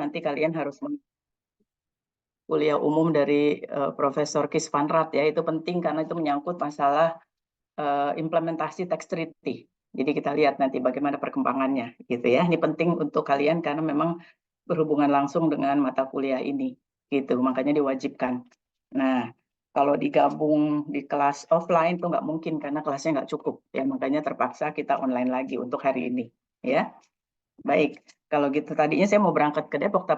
nanti kalian harus kuliah umum dari Profesor Kees van Raat ya, itu penting karena itu menyangkut masalah implementasi tax treaty. Jadi kita lihat nanti bagaimana perkembangannya gitu ya. Ini penting untuk kalian karena memang berhubungan langsung dengan mata kuliah ini gitu, makanya diwajibkan. Nah, kalau digabung di kelas offline tuh nggak mungkin karena kelasnya nggak cukup ya, makanya terpaksa kita online lagi untuk hari ini ya. Baik, kalau gitu tadinya saya mau berangkat ke Depok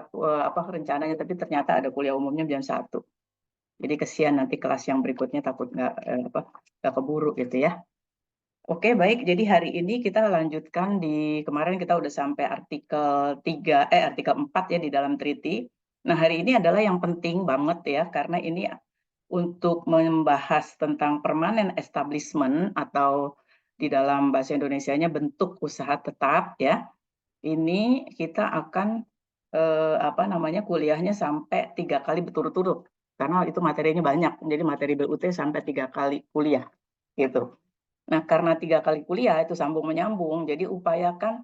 rencananya, tapi ternyata ada kuliah umumnya jam 1. Jadi kesian nanti kelas yang berikutnya takut nggak keburu gitu ya. Oke, baik. Jadi hari ini kita lanjutkan kemarin kita udah sampai artikel 4 ya di dalam treaty. Nah, hari ini adalah yang penting banget ya, karena ini untuk membahas tentang permanent establishment atau di dalam bahasa Indonesianya bentuk usaha tetap ya. Ini kita akan kuliahnya sampai 3 kali berturut-turut karena itu materinya banyak. Jadi materi BUT sampai 3 kali kuliah gitu. Nah, karena 3 kali kuliah itu sambung menyambung, jadi upayakan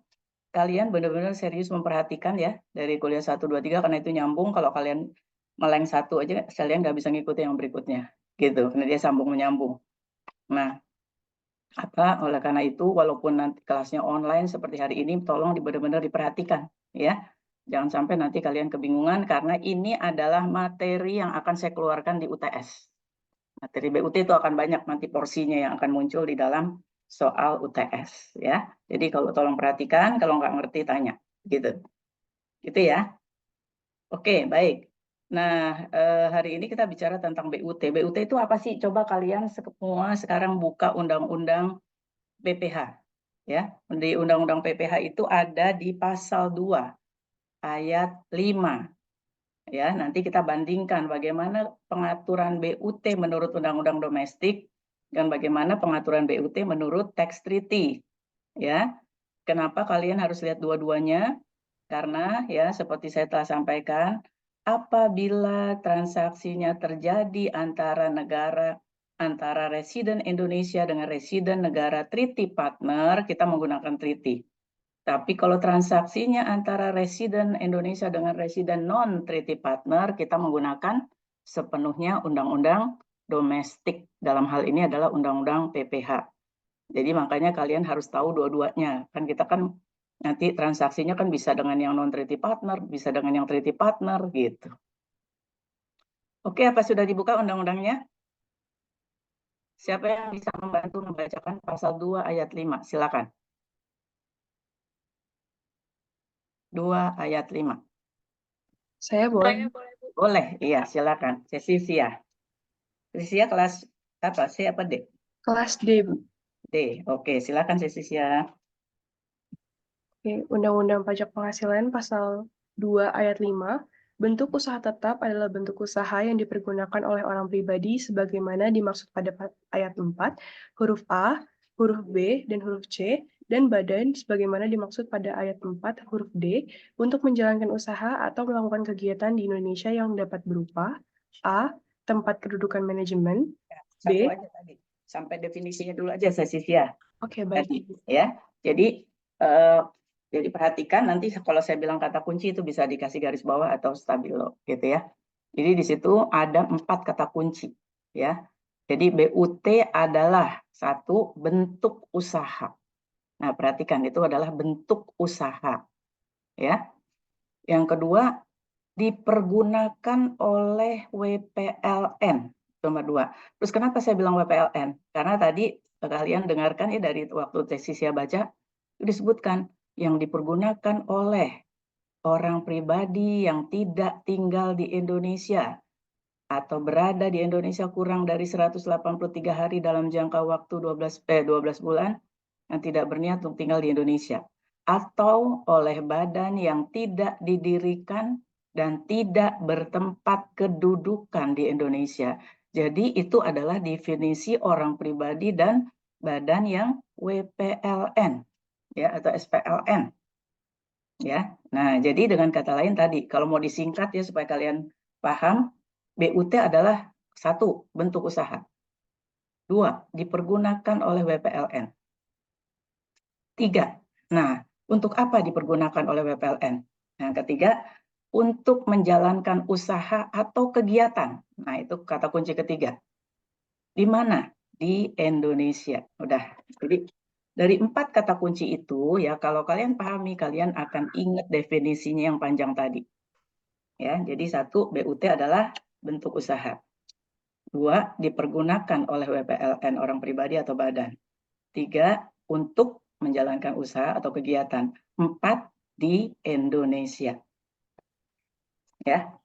kalian benar-benar serius memperhatikan ya dari kuliah 1, 2, 3 karena itu nyambung. Kalau kalian meleng satu aja, kalian nggak bisa ngikutin yang berikutnya, gitu. Karena dia sambung menyambung. Nah, oleh karena itu, walaupun nanti kelasnya online seperti hari ini, tolong benar-benar diperhatikan ya. Jangan sampai nanti kalian kebingungan karena ini adalah materi yang akan saya keluarkan di UTS. Materi BUT itu akan banyak nanti porsinya yang akan muncul di dalam soal UTS ya. Jadi kalau tolong perhatikan, kalau nggak ngerti tanya, gitu. Gitu ya. Oke, baik. Nah, hari ini kita bicara tentang BUT. BUT itu apa sih? Coba kalian semua sekarang buka Undang-Undang PPH ya. Di Undang-Undang PPH itu ada di pasal 2 ayat 5. Ya, nanti kita bandingkan bagaimana pengaturan BUT menurut Undang-Undang Domestik dan bagaimana pengaturan BUT menurut Tax Treaty. Ya, kenapa kalian harus lihat dua-duanya? Karena ya seperti saya telah sampaikan, apabila transaksinya terjadi antara residen Indonesia dengan residen negara treaty partner, kita menggunakan treaty. Tapi kalau transaksinya antara residen Indonesia dengan residen non-treaty partner, kita menggunakan sepenuhnya undang-undang domestik. Dalam hal ini adalah undang-undang PPH. Jadi makanya kalian harus tahu dua-duanya. Kan kita kan nanti transaksinya kan bisa dengan yang non-treaty partner, bisa dengan yang treaty partner gitu. Oke, apa sudah dibuka undang-undangnya? Siapa yang bisa membantu membacakan pasal 2 ayat 5? Silakan. 2 ayat 5. Saya boleh. Boleh, iya silakan. Cecilia. Cecilia kelas apa? C apa D? Kelas D, Bu. D. Oke, silakan Cecilia. Oke, Undang-Undang Pajak Penghasilan Pasal 2 Ayat 5, bentuk usaha tetap adalah bentuk usaha yang dipergunakan oleh orang pribadi sebagaimana dimaksud pada ayat 4, huruf A, huruf B, dan huruf C, dan badan sebagaimana dimaksud pada ayat 4, huruf D, untuk menjalankan usaha atau melakukan kegiatan di Indonesia yang dapat berupa A. Tempat kedudukan manajemen, Satu B. aja tadi. Sampai definisinya dulu aja Cecilia. Oke, baik. Tadi, ya. Jadi perhatikan nanti kalau saya bilang kata kunci itu bisa dikasih garis bawah atau stabilo gitu ya. Jadi di situ ada 4 kata kunci ya. Jadi BUT adalah satu bentuk usaha. Nah, perhatikan itu adalah bentuk usaha ya. Yang kedua dipergunakan oleh WPLN. Nomor 2. Terus kenapa saya bilang WPLN? Karena tadi kalian dengarkan ya dari waktu Cecilia baca disebutkan yang dipergunakan oleh orang pribadi yang tidak tinggal di Indonesia atau berada di Indonesia kurang dari 183 hari dalam jangka waktu 12 bulan yang tidak berniat untuk tinggal di Indonesia atau oleh badan yang tidak didirikan dan tidak bertempat kedudukan di Indonesia. Jadi itu adalah definisi orang pribadi dan badan yang WPLN ya atau SPLN ya. Nah, jadi dengan kata lain tadi kalau mau disingkat ya supaya kalian paham, BUT adalah satu bentuk usaha. 2 dipergunakan oleh WPLN. 3. Nah, untuk apa dipergunakan oleh WPLN? Nah, ketiga, untuk menjalankan usaha atau kegiatan. Nah, itu kata kunci ketiga. Di mana? Di Indonesia. Udah. Jadi dari 4 kata kunci itu ya, kalau kalian pahami, kalian akan ingat definisinya yang panjang tadi. Ya, jadi 1, BUT adalah bentuk usaha. 2, dipergunakan oleh WPLN orang pribadi atau badan. 3, untuk menjalankan usaha atau kegiatan. 4, di Indonesia. Ya.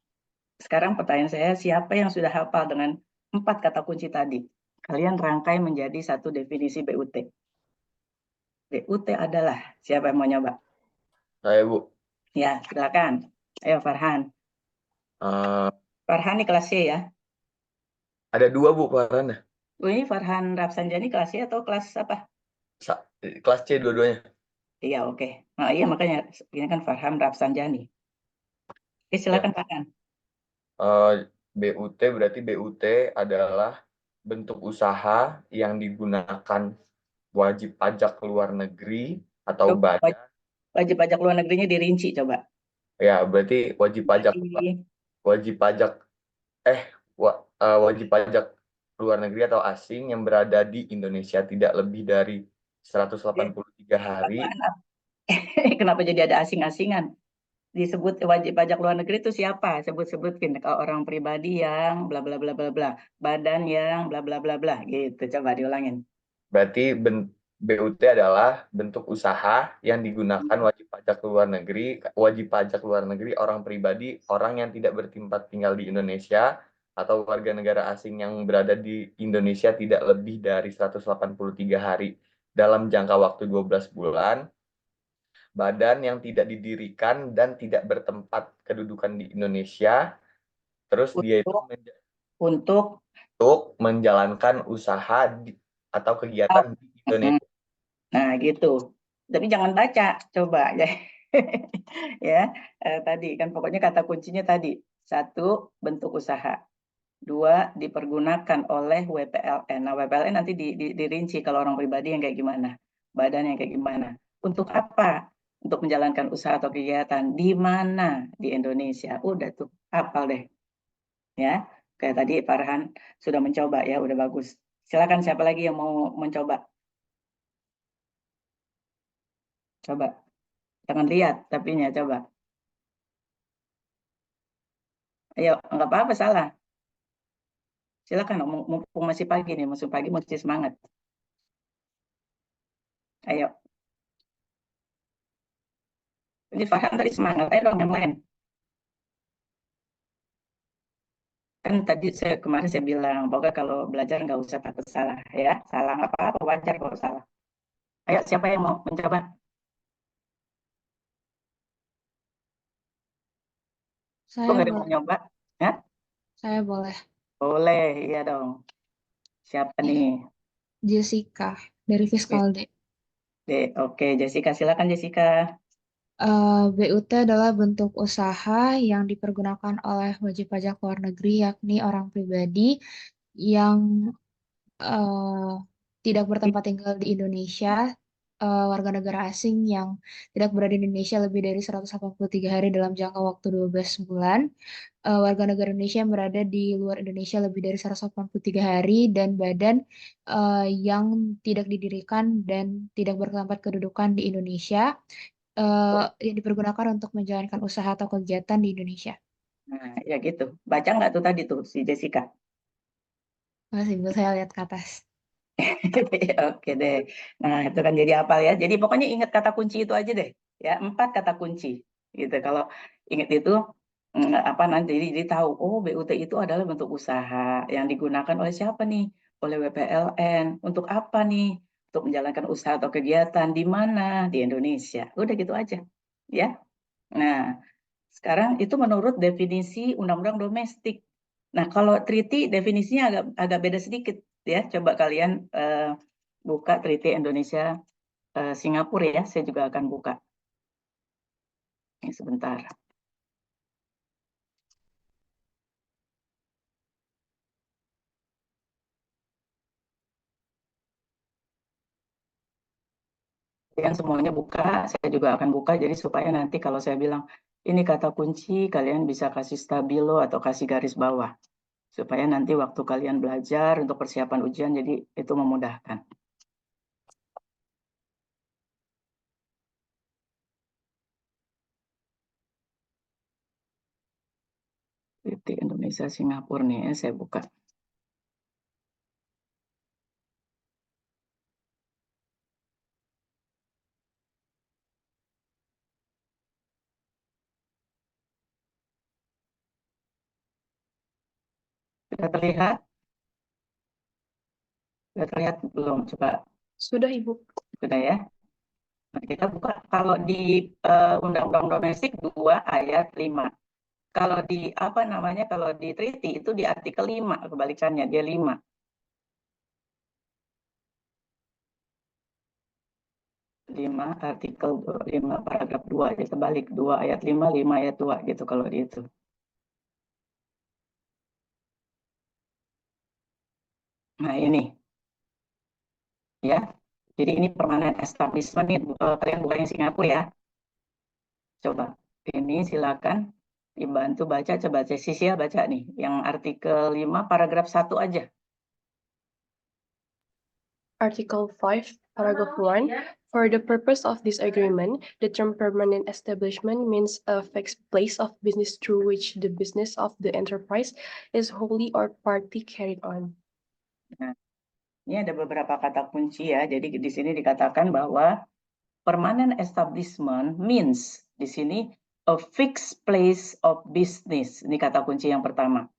Sekarang pertanyaan saya, siapa yang sudah hafal dengan 4 kata kunci tadi? Kalian rangkai menjadi satu definisi BUT. BUT adalah, siapa yang mau nyoba? Saya, Bu. Ya, silakan. Ayo Farhan. Eh, Farhan nih kelas C ya. ada 2, Bu, Farhan. Ini Farhan Rapsanjani kelas C atau kelas apa? Kelas C dua-duanya. Iya, oke. Nah, iya makanya ini kan Farhan Rapsanjani. Oke, Ya. silakan Farhan. BUT berarti BUT adalah bentuk usaha yang digunakan wajib pajak luar negeri atau Coba badan. wajib pajak luar negerinya dirinci coba. Ya, berarti wajib pajak wajib pajak luar negeri atau asing yang berada di Indonesia tidak lebih dari 183 hari. Kenapa jadi ada asing-asingan? Disebut wajib pajak luar negeri itu siapa? Sebut-sebutkin. Kalau orang pribadi yang bla bla bla bla bla, badan yang bla bla bla bla, gitu. Coba diulangin. Berarti BUT adalah bentuk usaha yang digunakan wajib pajak luar negeri orang pribadi, orang yang tidak bertempat tinggal di Indonesia atau warga negara asing yang berada di Indonesia tidak lebih dari 183 hari dalam jangka waktu 12 bulan, badan yang tidak didirikan dan tidak bertempat kedudukan di Indonesia, terus dia itu Untuk untuk untuk menjalankan usaha atau kegiatan di mm, Indonesia. nah gitu. Tapi jangan baca, coba ya. Ya, tadi kan pokoknya kata kuncinya tadi. 1, bentuk usaha. 2, dipergunakan oleh WPLN. Nah, WPLN nanti dirinci kalau orang pribadi yang kayak gimana, badan yang kayak gimana. Untuk apa? Untuk menjalankan usaha atau kegiatan. Di mana? Di Indonesia. Udah tuh, hafal deh. Ya, kayak tadi Farhan sudah mencoba ya, udah bagus. Silakan siapa lagi yang mau mencoba? Coba. Jangan lihat, tapi coba. Ayo, nggak apa-apa salah. Silakan, mumpung masih pagi nih, masih pagi mesti semangat. Ayo. Ini Farhan tadi semangat, ayo dong yang lain. Kan tadi kemarin saya bilang, pokoknya kalau belajar nggak usah takut salah ya. Salah nggak apa-apa, wajar kalau salah. Ayo, siapa yang mau mencoba? Kok Saya nggak ada yang mau boleh, nyoba? Ya? saya boleh. Boleh, iya dong. Siapa Ya, nih? Jessica dari Fiskalde. Oke, Jessica, silakan Jessica. BUT adalah bentuk usaha yang dipergunakan oleh wajib pajak luar negeri, yakni orang pribadi yang eh, tidak bertempat tinggal di Indonesia, warga negara asing yang tidak berada di Indonesia lebih dari 183 hari dalam jangka waktu 12 bulan, warga negara Indonesia yang berada di luar Indonesia lebih dari 183 hari, dan badan yang tidak didirikan dan tidak bertempat kedudukan di Indonesia, yang dipergunakan untuk menjalankan usaha atau kegiatan di Indonesia. Nah, ya gitu. Baca nggak tuh tadi tuh si Jessica? Masih Bu, saya lihat ke atas. Oke deh. Nah, itu kan jadi hafal ya. Jadi pokoknya ingat kata kunci itu aja deh. Ya, 4 kata kunci. Gitu. Kalau ingat itu apa nanti jadi tahu, oh BUT itu adalah bentuk usaha yang digunakan oleh siapa nih? Oleh WPLN. Untuk apa nih? Untuk menjalankan usaha atau kegiatan di mana? Di Indonesia. Udah gitu aja. Ya. Nah, sekarang itu menurut definisi undang-undang domestik. Nah, kalau treaty definisinya agak agak beda sedikit ya. Coba kalian buka treaty Indonesia Singapura ya. Saya juga akan buka. Ini sebentar. Kalian semuanya buka, saya juga akan buka. Jadi supaya nanti kalau saya bilang ini kata kunci, kalian bisa kasih stabilo atau kasih garis bawah. Supaya nanti waktu kalian belajar untuk persiapan ujian, jadi itu memudahkan. Titik Indonesia Singapura nih ya, saya buka. Sudah terlihat? Sudah terlihat belum? Coba. Sudah, Ibu. Sudah ya. Nah, kita buka. Kalau di Undang-Undang Domestik 2 ayat 5. Kalau di apa namanya? Kalau di treaty itu di artikel 5, kebalikannya dia 5. Artikel 5 paragraf 2 jadi terbalik 2 ayat 5 ayat 2 gitu kalau di itu. Nah, ini ya. Jadi ini permanent establishment nih, kalian buka yang Singapura ya. Coba ini silakan dibantu baca, coba Cecilia baca nih yang artikel 5 paragraf 1 aja. Article 5, Paragraph 1. For the purpose of this agreement, the term permanent establishment means a fixed place of business through which the business of the enterprise is wholly or partly carried on. Nah, ini ada beberapa kata kunci ya. Jadi di sini dikatakan bahwa permanent establishment means di sini a fixed place of business. Ini kata kunci yang pertama.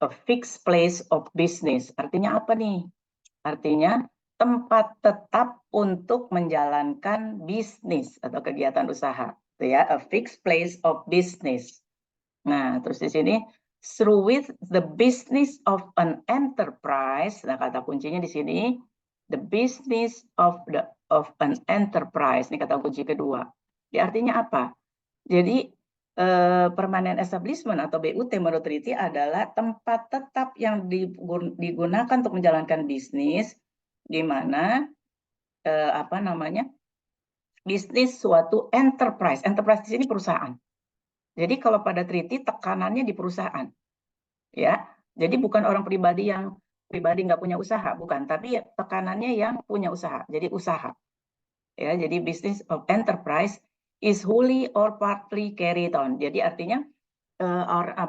A fixed place of business. Artinya apa nih? Artinya tempat tetap untuk menjalankan bisnis atau kegiatan usaha. Itu ya, a fixed place of business. Nah, terus di sini through with the business of an enterprise. Nah, kata kuncinya di sini the business of an enterprise. Ini kata kunci kedua. Jadi artinya apa? Jadi permanent establishment atau BUT menurut treaty adalah tempat tetap yang digunakan untuk menjalankan bisnis, di mana apa namanya bisnis suatu enterprise. Enterprise di sini perusahaan. Jadi kalau pada treaty tekanannya di perusahaan, ya. Jadi bukan orang pribadi yang nggak punya usaha, bukan. Tapi tekanannya yang punya usaha. Jadi usaha. Ya, jadi business of enterprise is wholly or partly carried on. Jadi artinya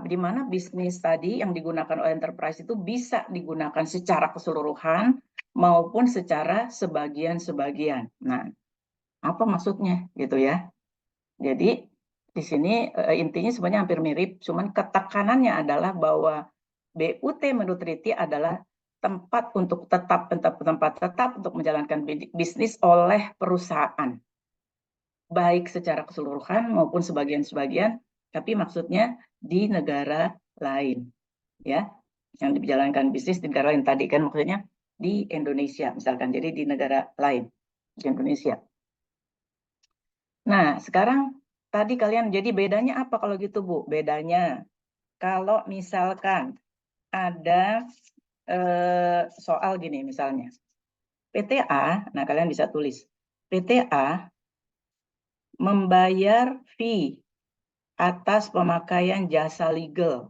di mana bisnis tadi yang digunakan oleh enterprise itu bisa digunakan secara keseluruhan maupun secara sebagian-sebagian. Nah, apa maksudnya gitu ya? Jadi di sini intinya sebenarnya hampir mirip, cuman ketekanannya adalah bahwa BUT menurut treaty adalah tempat tetap untuk menjalankan bisnis oleh perusahaan, baik secara keseluruhan maupun sebagian-sebagian, tapi maksudnya di negara lain, ya, yang dijalankan bisnis di negara lain tadi kan maksudnya di Indonesia misalkan, jadi di negara lain di Indonesia. Nah, sekarang tadi kalian jadi bedanya apa kalau gitu Bu? Bedanya kalau misalkan ada soal gini misalnya, PTA, nah kalian bisa tulis PTA membayar fee atas pemakaian jasa legal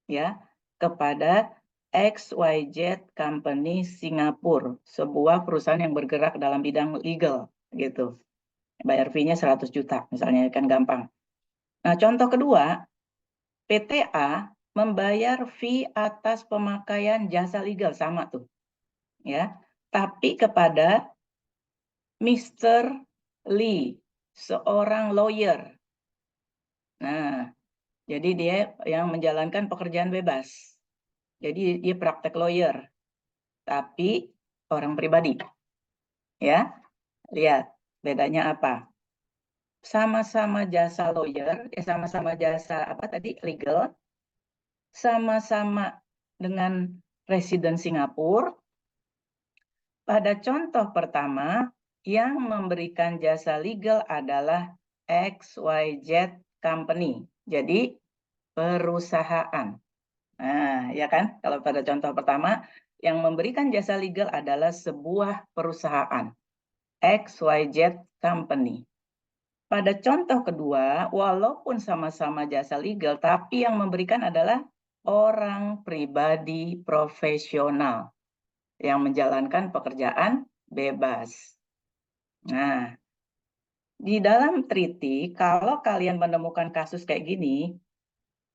ya kepada XYZ Company Singapura, sebuah perusahaan yang bergerak dalam bidang legal gitu. Bayar fee-nya 100 juta misalnya, kan gampang. Nah, contoh kedua, PTA membayar fee atas pemakaian jasa legal, sama tuh. Ya, tapi kepada Mr. Lee, seorang lawyer. Nah, jadi dia yang menjalankan pekerjaan bebas. Jadi dia praktek lawyer, tapi orang pribadi. Ya, lihat bedanya apa? Sama-sama jasa lawyer, sama-sama jasa apa tadi legal, sama-sama dengan resident Singapura. Pada contoh pertama, yang memberikan jasa legal adalah XYZ Company. Jadi perusahaan. Nah, ya kan? Kalau pada contoh pertama, yang memberikan jasa legal adalah sebuah perusahaan. XYZ Company. pada contoh kedua, walaupun sama-sama jasa legal, tapi yang memberikan adalah orang pribadi profesional yang menjalankan pekerjaan bebas. Nah, di dalam treaty, kalau kalian menemukan kasus kayak gini,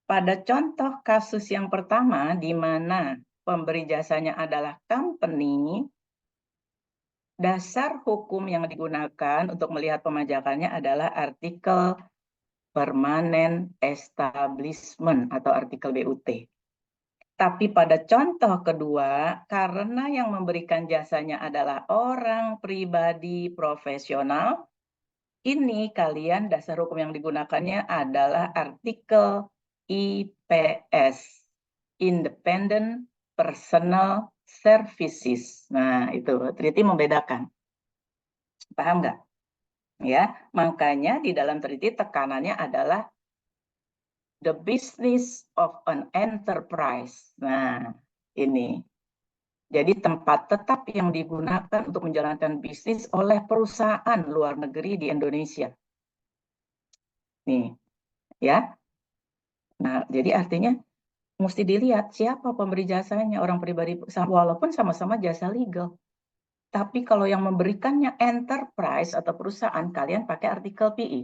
pada contoh kasus yang pertama, di mana pemberi jasanya adalah company, dasar hukum yang digunakan untuk melihat pemajakannya adalah artikel permanent establishment atau artikel BUT. Tapi pada contoh kedua, karena yang memberikan jasanya adalah orang pribadi profesional, ini kalian dasar hukum yang digunakannya adalah artikel IPS, Independent Personal Services. Nah, itu treaty membedakan. Paham nggak? Ya, makanya di dalam treaty tekanannya adalah the business of an enterprise. Nah, ini. Jadi tempat tetap yang digunakan untuk menjalankan bisnis oleh perusahaan luar negeri di Indonesia. Nih, ya. Nah, jadi artinya mesti dilihat siapa pemberi jasanya, orang pribadi, walaupun sama-sama jasa legal. Tapi kalau yang memberikannya enterprise atau perusahaan, kalian pakai artikel PI.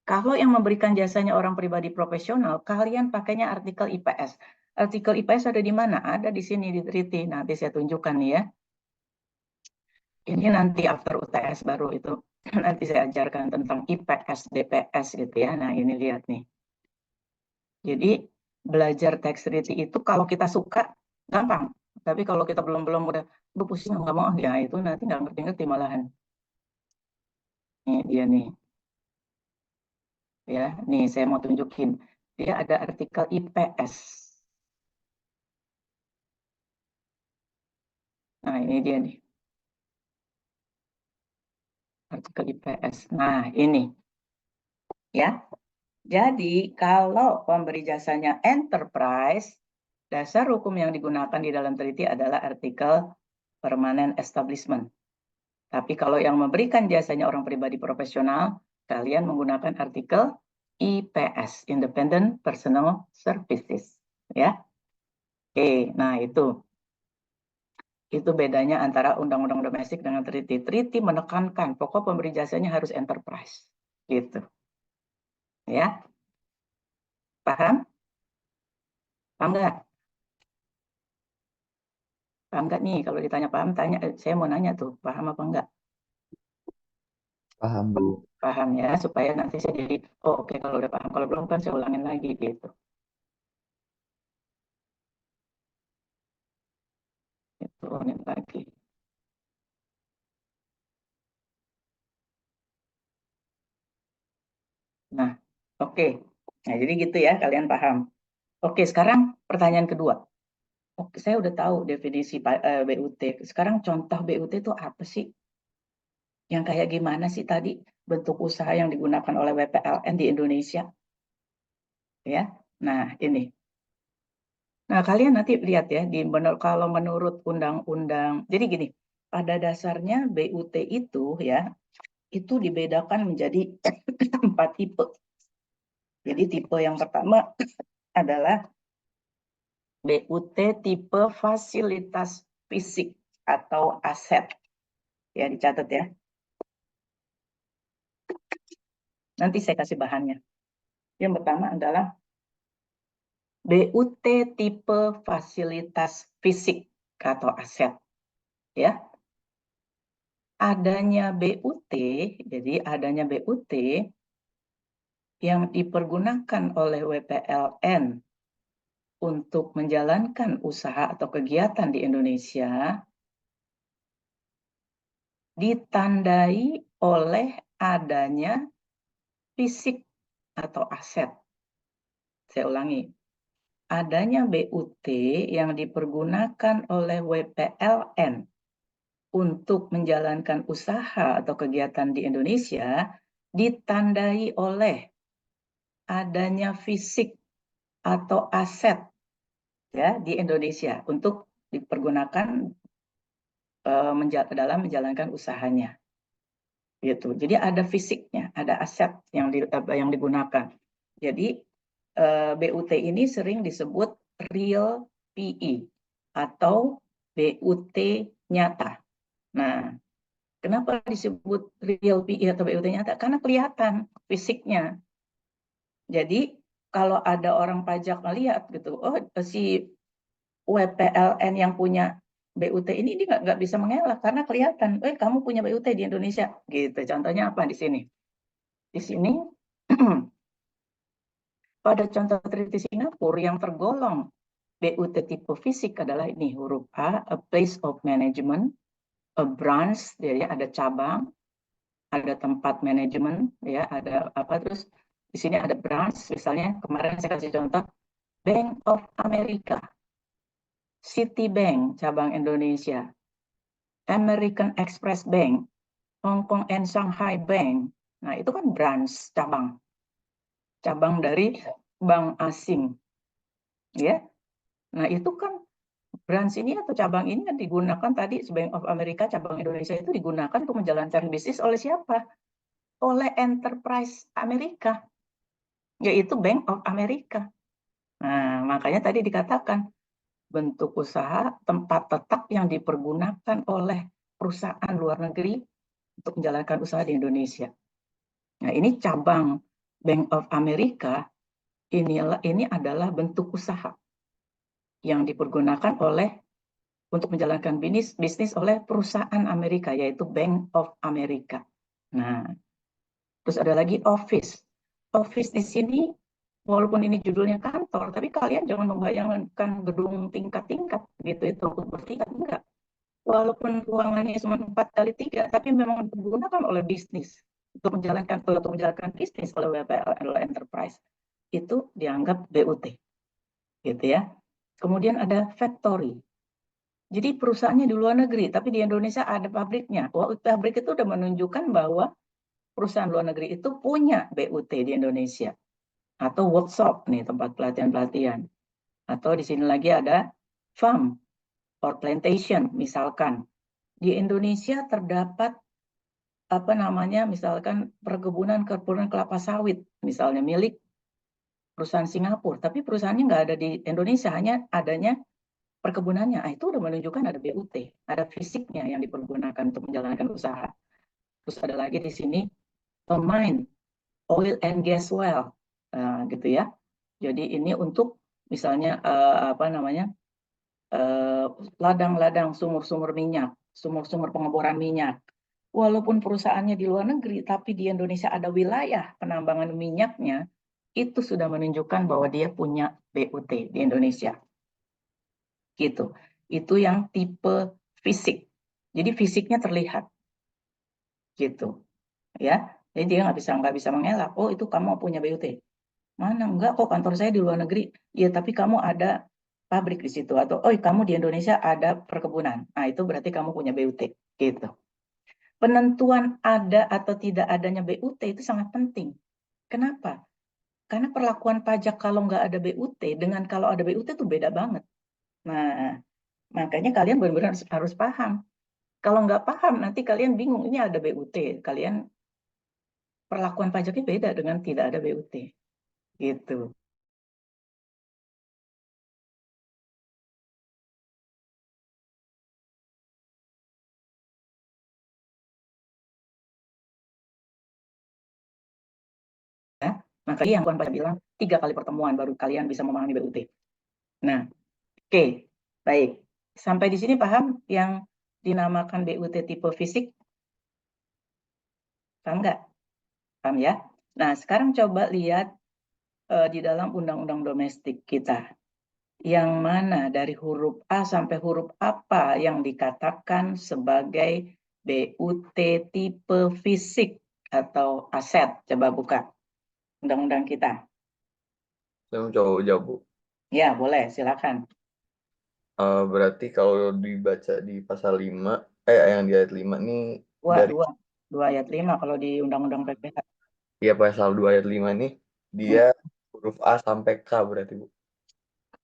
Kalau yang memberikan jasanya orang pribadi profesional, kalian pakainya artikel IPS. Artikel IPS ada di mana? Ada di sini di treaty. Nanti saya tunjukkan nih ya. Ini nanti after UTS baru itu. Nanti saya ajarkan tentang IPS, DPS gitu ya. Nah ini lihat nih. Jadi belajar tax treaty itu kalau kita suka gampang. Tapi kalau kita belum udah pusing nggak mau ya itu nanti nggak ngerti-ngerti malahan. Ini dia nih. Ya, nih saya mau tunjukin. Dia ada artikel IPS. Nah, ini dia nih. Artikel IPS. Nah, ini. Ya. Jadi, kalau pemberi jasanya enterprise, dasar hukum yang digunakan di dalam treaty adalah artikel permanent establishment. Tapi kalau yang memberikan jasanya orang pribadi profesional, kalian menggunakan artikel IPS, Independent Personal Services. Ya. Oke, nah itu. Itu bedanya antara undang-undang domestik dengan treaty. Treaty menekankan pokok pemberi jasanya harus enterprise. Gitu. Ya. Paham? Paham nggak? Paham nggak nih? Kalau ditanya paham, tanya. Saya mau nanya tuh, paham apa enggak? Paham, Bu. Paham ya, supaya nanti saya jadi, oh oke, kalau udah paham. Kalau belum kan saya ulangin lagi gitu. Itu ulangin lagi. Nah, oke. Nah, jadi gitu ya, kalian paham. Oke, sekarang pertanyaan kedua. Oke, saya udah tahu definisi BUT. Sekarang contoh BUT itu apa sih? Yang kayak gimana sih tadi bentuk usaha yang digunakan oleh WPLN di Indonesia? Ya, nah ini. Nah, kalian nanti lihat ya, kalau menurut undang-undang, jadi gini, pada dasarnya BUT itu ya, itu dibedakan menjadi 4 tipe. Jadi tipe yang pertama adalah BUT tipe fasilitas fisik atau aset. Ya, dicatat ya. Nanti saya kasih bahannya. Yang pertama adalah BUT tipe fasilitas fisik atau aset. Ya. Adanya BUT, jadi adanya BUT yang dipergunakan oleh WPLN untuk menjalankan usaha atau kegiatan di Indonesia ditandai oleh adanya fisik atau aset. Saya ulangi. Adanya BUT yang dipergunakan oleh WPLN untuk menjalankan usaha atau kegiatan di Indonesia ditandai oleh adanya fisik atau aset ya di Indonesia untuk dipergunakan dalam menjalankan usahanya. gitu. Jadi ada fisiknya, ada aset yang digunakan. Jadi BUT ini sering disebut real PE atau BUT nyata. Nah, kenapa disebut real PE atau BUT nyata? Karena kelihatan fisiknya. Jadi kalau ada orang pajak melihat gitu, oh si WPLN yang punya BUT ini dia nggak bisa mengelak karena kelihatan, kamu punya BUT di Indonesia, gitu. Contohnya apa di sini? Di sini pada contoh treaty Singapura yang tergolong BUT tipe fisik adalah ini huruf A place of management, a branch, jadi ada cabang, ada tempat manajemen, ya ada apa terus di sini ada branch, misalnya kemarin saya kasih contoh Bank of America, Citibank cabang Indonesia, American Express Bank, Hong Kong and Shanghai Bank. Nah, itu kan branch cabang dari bank asing, ya. Nah, itu kan branch ini atau cabang ini kan digunakan tadi Bank of America cabang Indonesia itu digunakan untuk menjalankan bisnis oleh siapa? Oleh enterprise Amerika, yaitu Bank of America. Nah, makanya tadi dikatakan bentuk usaha tempat tetap yang dipergunakan oleh perusahaan luar negeri untuk menjalankan usaha di Indonesia. Nah, ini cabang Bank of America ini adalah bentuk usaha yang dipergunakan untuk menjalankan bisnis oleh perusahaan Amerika, yaitu Bank of America. Nah, terus ada lagi office. Office di sini, walaupun ini judulnya kantor, tapi kalian jangan membayangkan gedung tingkat-tingkat, gitu, itu bertingkat, enggak. Walaupun ruangannya cuma 4x3, tapi memang digunakan oleh bisnis untuk menjalankan bisnis oleh WPL oleh enterprise. Itu dianggap BUT, gitu ya. Kemudian ada factory. Jadi perusahaannya di luar negeri, tapi di Indonesia ada pabriknya. Wah, pabrik itu udah menunjukkan bahwa perusahaan luar negeri itu punya BUT di Indonesia. Atau workshop nih, tempat pelatihan-pelatihan. Atau di sini lagi ada farm or plantation, misalkan. Di Indonesia terdapat misalkan perkebunan kelapa sawit, misalnya milik perusahaan Singapura, tapi perusahaannya nggak ada di Indonesia, hanya adanya perkebunannya. Itu udah menunjukkan ada BUT, ada fisiknya yang dipergunakan untuk menjalankan usaha. Terus ada lagi di sini mine, oil and gas well, gitu ya. Jadi ini untuk misalnya ladang-ladang sumur-sumur minyak, sumur-sumur pengeboran minyak. Walaupun perusahaannya di luar negeri, tapi di Indonesia ada wilayah penambangan minyaknya, itu sudah menunjukkan bahwa dia punya BUT di Indonesia. Gitu. Itu yang tipe fisik. Jadi fisiknya terlihat. Gitu. Ya. Jadi dia nggak bisa mengelak. Oh, itu kamu punya BUT. Mana enggak kok, kantor saya di luar negeri. Ya, tapi kamu ada pabrik di situ, atau kamu di Indonesia ada perkebunan. Nah, itu berarti kamu punya BUT. Gitu. Penentuan ada atau tidak adanya BUT itu sangat penting. Kenapa? Karena perlakuan pajak kalau nggak ada BUT dengan kalau ada BUT itu beda banget. Nah, makanya kalian benar-benar harus paham. Kalau nggak paham, nanti kalian bingung, ini ada BUT. Kalian perlakuan pajaknya beda dengan tidak ada BUT. Gitu. Ya, makanya yang Puan Pajak bilang 3 kali pertemuan baru kalian bisa memahami BUT. Nah, oke, baik. Sampai di sini paham yang dinamakan BUT tipe fisik? Paham nggak? Paham ya? Nah, sekarang coba lihat di dalam undang-undang domestik kita. Yang mana dari huruf A sampai huruf apa yang dikatakan sebagai BUT tipe fisik atau aset? Coba buka undang-undang kita. Saya mau coba jawab, Bu. Ya, boleh, silakan. Berarti kalau dibaca di pasal 5, yang di ayat 5 nih, dari 2 ayat 5 kalau di undang-undang PPH. ya pasal 2 ayat 5 nih, dia huruf A sampai K berarti, Bu.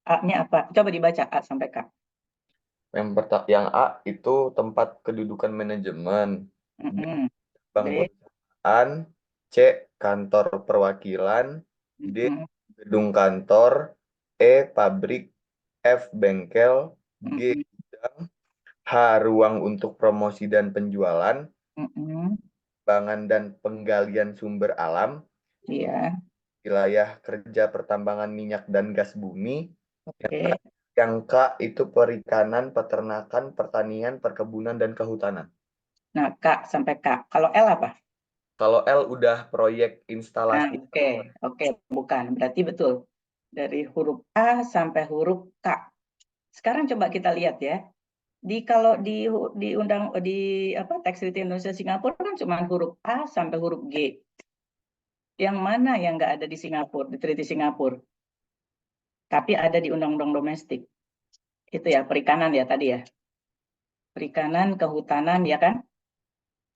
A-nya apa? Coba dibaca A sampai K. Yang A itu tempat kedudukan manajemen. Mm-mm. bank B. perusahaan, C. kantor perwakilan, D. Mm-mm. gedung kantor, E. pabrik, F. bengkel, G. Mm-mm. gudang, H. ruang untuk promosi dan penjualan, Mm-mm. pengembangan dan penggalian sumber alam, Iya, wilayah kerja pertambangan minyak dan gas bumi, oke. yang K itu perikanan, peternakan, pertanian, perkebunan, dan kehutanan. Nah, K sampai K. Kalau L apa? Kalau L udah proyek Nah, instalasi. oke, bukan. Berarti betul. Dari huruf A sampai huruf K. Sekarang coba kita lihat ya. Kalau di teks treaty Indonesia Singapura kan cuma huruf A sampai huruf G. Yang mana yang nggak ada di Singapura, di treaty Singapura? Tapi ada di undang-undang domestik. Itu ya, perikanan ya tadi ya. Perikanan, kehutanan ya kan?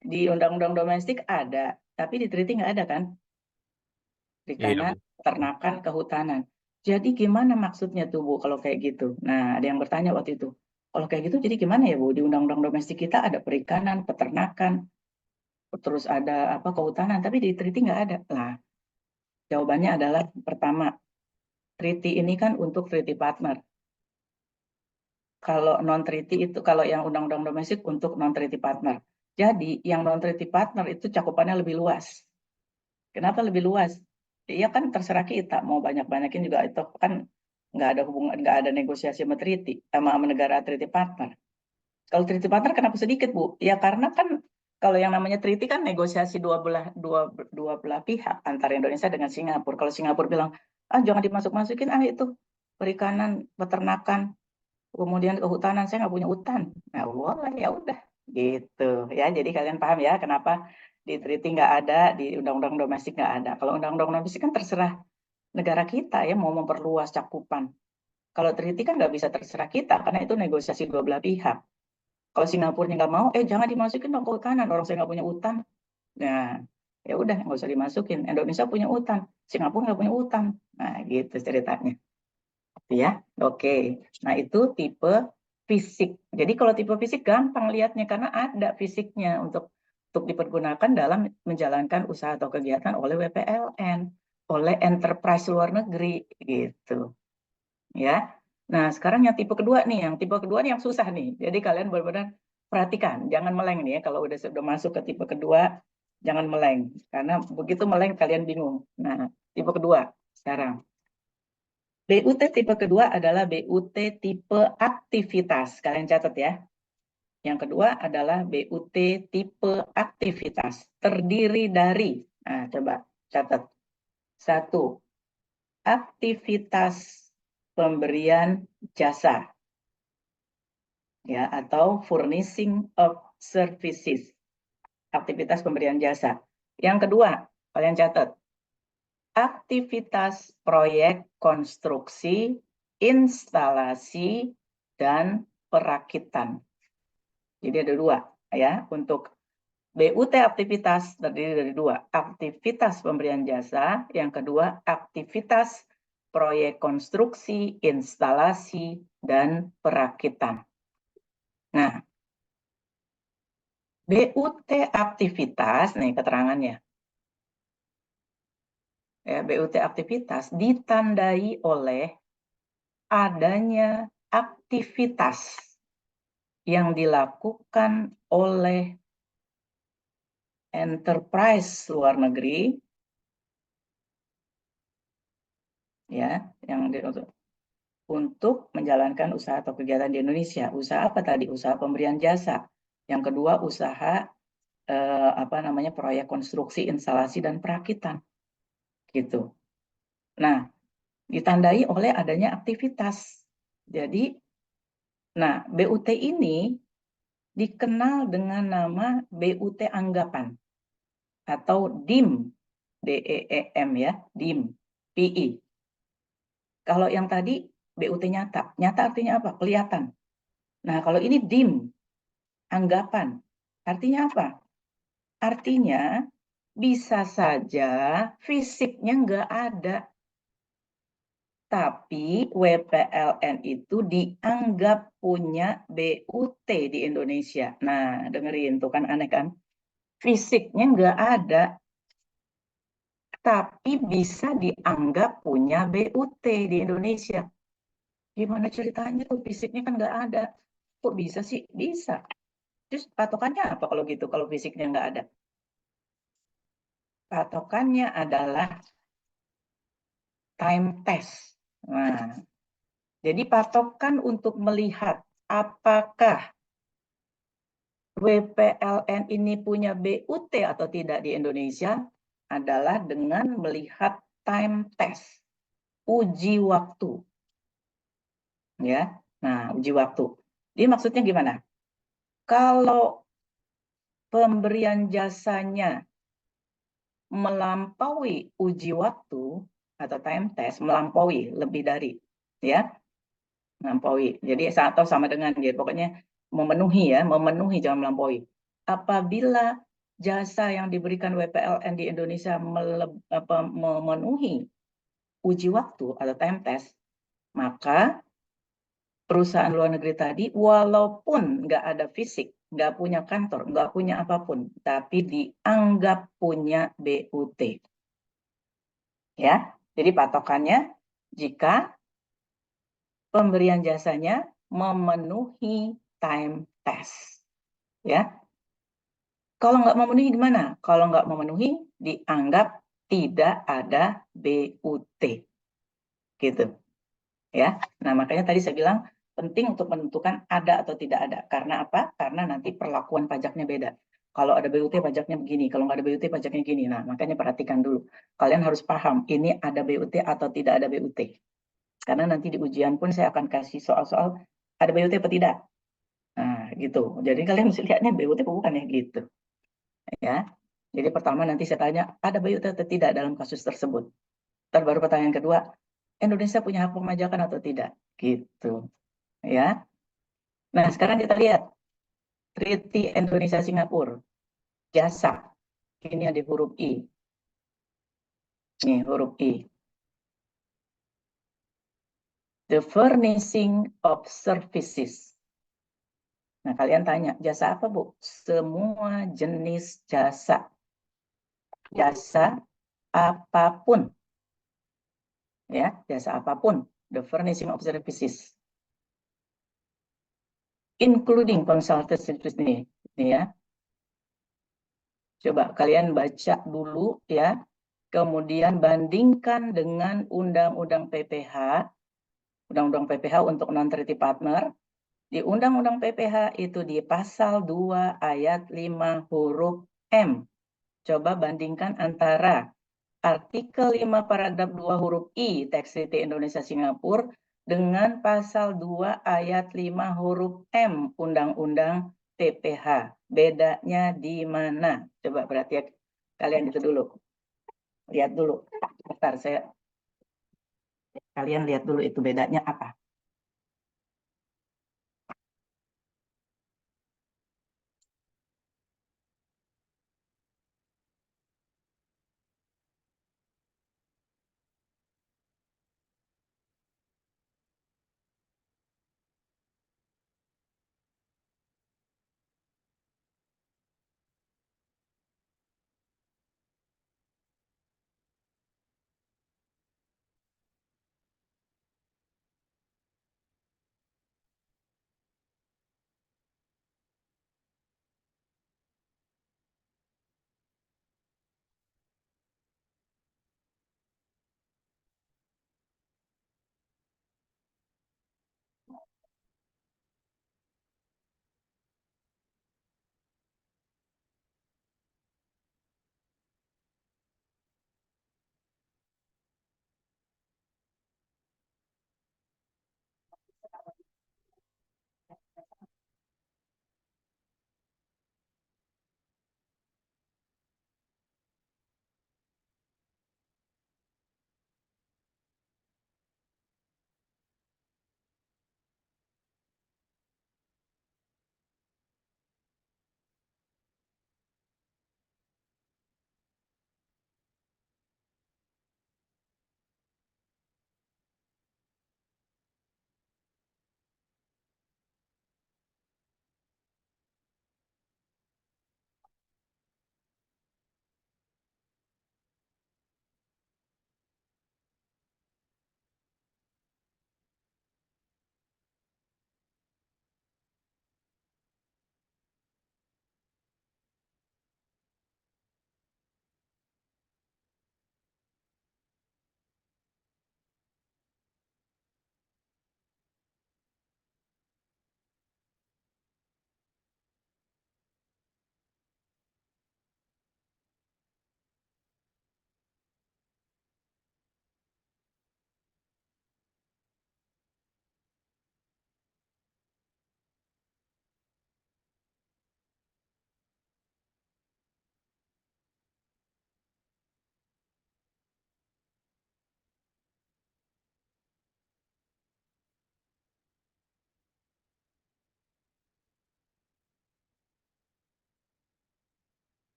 Di undang-undang domestik ada, tapi di treaty nggak ada kan? Perikanan, Iya, Bu. peternakan, kehutanan. Jadi gimana maksudnya tuh Bu kalau kayak gitu? Nah, ada yang bertanya waktu itu. Kalau kayak gitu jadi gimana ya Bu? Di undang-undang domestik kita ada perikanan, peternakan, terus ada apa kehutanan, tapi di treaty nggak ada. Nah, jawabannya adalah pertama, treaty ini kan untuk treaty partner. Kalau non-treaty itu, kalau yang undang-undang domestik untuk non-treaty partner. Jadi yang non-treaty partner itu cakupannya lebih luas. Kenapa lebih luas? Iya kan terserah kita mau banyak-banyakin juga itu kan nggak ada hubungan, nggak ada negosiasi sama treaty sama negara treaty partner. Kalau treaty partner kenapa sedikit Bu? Ya karena kan kalau yang namanya treaty kan negosiasi dua belah pihak antara Indonesia dengan Singapura. Kalau Singapura bilang jangan dimasuk-masukin itu perikanan, peternakan, kemudian kehutanan, saya nggak punya hutan. Nah boleh ya udah gitu ya. Jadi kalian paham ya kenapa di treaty nggak ada, di undang-undang domestik nggak ada. Kalau undang-undang domestik kan terserah negara kita ya mau memperluas cakupan. Kalau treaty kan nggak bisa terserah kita karena itu negosiasi dua belah pihak. Kalau Singapura nggak mau, jangan dimasukin dong kehutanan, orang saya nggak punya hutan. Nah, ya udah nggak usah dimasukin. Indonesia punya hutan, Singapura nggak punya hutan. Nah, gitu ceritanya. Ya, oke. Nah, itu tipe fisik. Jadi kalau tipe fisik gampang lihatnya karena ada fisiknya untuk dipergunakan dalam menjalankan usaha atau kegiatan oleh WPLN, oleh enterprise luar negeri gitu. Ya. Nah, sekarang yang tipe kedua nih, yang susah nih. Jadi kalian benar-benar perhatikan, jangan meleng nih ya. Kalau sudah masuk ke tipe kedua, jangan meleng karena begitu meleng kalian bingung. Nah, tipe kedua sekarang. BUT tipe kedua adalah BUT tipe aktivitas. Kalian catat ya. Yang kedua adalah BUT tipe aktivitas. Terdiri dari, nah coba catat. 1. Aktivitas pemberian jasa. Ya, atau furnishing of services. Aktivitas pemberian jasa. Yang kedua, kalian catat. Aktivitas proyek konstruksi, instalasi, dan perakitan. Jadi ada dua ya untuk BUT aktivitas terdiri dari dua, aktivitas pemberian jasa, yang kedua aktivitas proyek konstruksi, instalasi, dan perakitan. Nah, BUT aktivitas, nih keterangannya. Ya, BUT aktivitas ditandai oleh adanya aktivitas yang dilakukan oleh enterprise luar negeri, ya, yang untuk menjalankan usaha atau kegiatan di Indonesia. Usaha apa tadi? Usaha pemberian jasa. Yang kedua usaha proyek konstruksi, instalasi, dan perakitan. Gitu. Nah, ditandai oleh adanya aktivitas. Jadi, nah BUT ini dikenal dengan nama BUT anggapan atau DIM, DEEM ya, DIM, PI. Kalau yang tadi BUT nyata, nyata artinya apa? Kelihatan. Nah, kalau ini DIM, anggapan, artinya apa? Artinya bisa saja fisiknya nggak ada, tapi WPLN itu dianggap punya BUT di Indonesia. Nah, dengerin, tuh kan aneh kan? fisiknya nggak ada, tapi bisa dianggap punya BUT di Indonesia. Gimana ceritanya tuh, fisiknya kan nggak ada. Kok bisa sih? Bisa. Terus patokannya apa kalau gitu, kalau fisiknya nggak ada? Patokannya adalah time test. Nah, jadi patokan untuk melihat apakah WPLN ini punya BUT atau tidak di Indonesia adalah dengan melihat time test, uji waktu. Ya, nah uji waktu. Jadi maksudnya gimana? Kalau pemberian jasanya melampaui uji waktu atau time test, melampaui lebih dari, ya, melampaui. Jadi atau sama dengan dia, pokoknya memenuhi, ya, memenuhi, jangan melampaui. Apabila jasa yang diberikan WPLN di Indonesia memenuhi uji waktu atau time test, maka perusahaan luar negeri tadi, walaupun nggak ada fisik, nggak punya kantor, nggak punya apapun, tapi dianggap punya BUT. Ya, jadi patokannya jika pemberian jasanya memenuhi time test. Ya, kalau nggak memenuhi gimana? Kalau nggak memenuhi, dianggap tidak ada BUT. Gitu. Ya, nah makanya tadi saya bilang penting untuk menentukan ada atau tidak ada. Karena apa? Karena nanti perlakuan pajaknya beda. Kalau ada BUT pajaknya begini, kalau nggak ada BUT pajaknya gini. Nah, makanya perhatikan dulu. Kalian harus paham ini ada BUT atau tidak ada BUT. Karena nanti di ujian pun saya akan kasih soal-soal ada BUT atau tidak. Nah, gitu. Jadi kalian mesti lihatnya BUT apa bukan, ya, gitu. Ya. Jadi pertama nanti saya tanya ada BUT atau tidak dalam kasus tersebut. Ntar baru pertanyaan kedua, Indonesia punya hak pemajakan atau tidak? Gitu. Ya. Nah, sekarang kita lihat Treaty Indonesia Singapura, jasa. Ini ada huruf I. Nih, huruf I. The furnishing of services. Nah, kalian tanya, jasa apa, Bu? Semua jenis jasa. Jasa apapun. Ya, jasa apapun. The furnishing of services. Including consultant service nih. Nih ya. Coba kalian baca dulu ya. Kemudian bandingkan dengan Undang-Undang PPH. Undang-Undang PPH untuk non-treaty partner. Di Undang-Undang PPH itu di pasal 2 ayat 5 huruf M. Coba bandingkan antara artikel 5 paragraf 2 huruf I Tax Treaty Indonesia Singapura dengan pasal 2 ayat 5 huruf M Undang-Undang PPH. Bedanya di mana? Coba perhatikan kalian itu dulu. Lihat dulu. Bentar, kalian lihat dulu itu bedanya apa.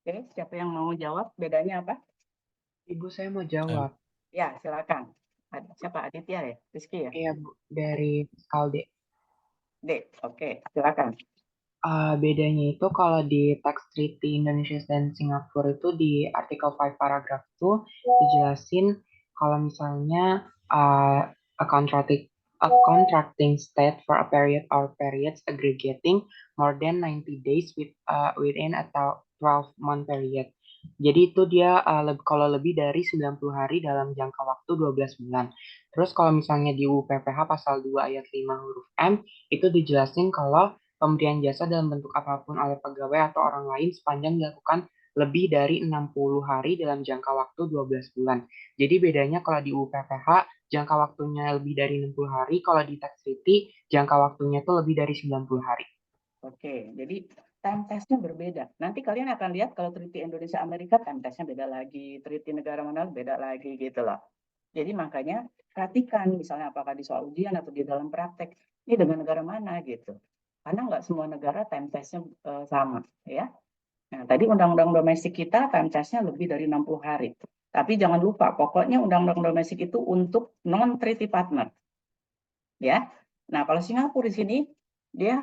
Oke, siapa yang mau jawab? Bedanya apa? Ibu, saya mau jawab. Ya, silakan. Siapa? Aditya ya? Rizky ya? Iya, Bu, dari Skalde. D. Oke, silakan. Bedanya itu kalau di tax treaty Indonesia dan Singapura itu di artikel 5 paragraf itu dijelasin kalau misalnya a contracting state for a period or periods aggregating more than 90 days within a 12-month period. Jadi itu dia kalau lebih dari 90 hari dalam jangka waktu 12 bulan. Terus kalau misalnya di UU PPH pasal 2 ayat 5 huruf M itu dijelasin kalau pemberian jasa dalam bentuk apapun oleh pegawai atau orang lain sepanjang dilakukan lebih dari 60 hari dalam jangka waktu 12 bulan. Jadi bedanya kalau di UU PPH jangka waktunya lebih dari 60 hari, kalau di tax treaty jangka waktunya itu lebih dari 90 hari. Oke, jadi time test-nya berbeda. Nanti kalian akan lihat kalau treaty Indonesia Amerika time test-nya beda lagi, treaty negara mana beda lagi gitu loh. Jadi makanya perhatikan misalnya apakah di soal ujian atau di dalam praktek, ini dengan negara mana gitu. Karena nggak semua negara time test-nya sama ya. Nah, tadi undang-undang domestik kita time test-nya lebih dari 60 hari. Tapi jangan lupa, pokoknya undang-undang domestik itu untuk non-treaty partner. Ya. Nah, kalau Singapura di sini dia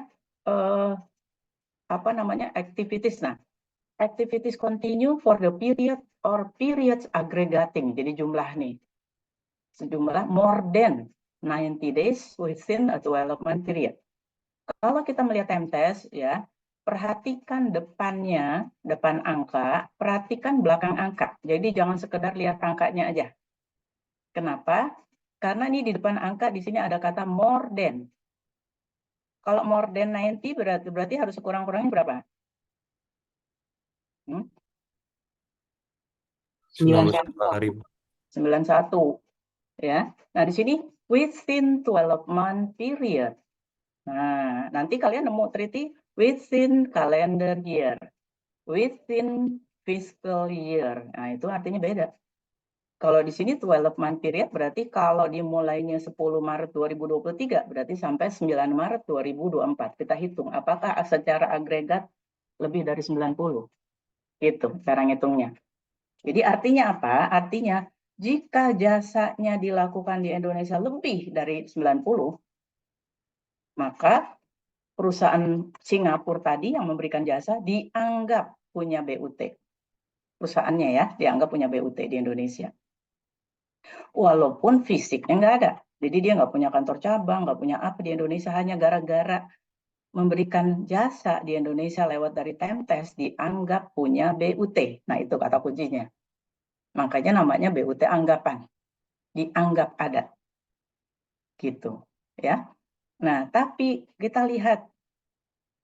activities. Nah, activities continue for the period or periods aggregating. Jadi jumlah nih. Sejumlah more than 90 days within a 12-month period. Kalau kita melihat time test ya, perhatikan depannya, depan angka, perhatikan belakang angka. Jadi jangan sekedar lihat angkanya aja. Kenapa? Karena ini di depan angka di sini ada kata more than. Kalau more than 90 berarti harus kurang-kurangnya berapa? 91. 91 ya. Nah, di sini within 12-month period. Nah, nanti kalian nemu treaty within calendar year, within fiscal year. Nah, itu artinya beda. Kalau di sini 12-month period berarti kalau dimulainya 10 Maret 2023 berarti sampai 9 Maret 2024. Kita hitung apakah secara agregat lebih dari 90. Itu cara ngitungnya. Jadi artinya apa? Artinya jika jasanya dilakukan di Indonesia lebih dari 90, maka perusahaan Singapura tadi yang memberikan jasa dianggap punya BUT. Perusahaannya ya, dianggap punya BUT di Indonesia. Walaupun fisiknya nggak ada. Jadi dia nggak punya kantor cabang, nggak punya apa di Indonesia, hanya gara-gara memberikan jasa di Indonesia lewat dari time test dianggap punya BUT. Nah, itu kata kuncinya. Makanya namanya BUT anggapan. Dianggap ada. Gitu, ya. Nah, tapi kita lihat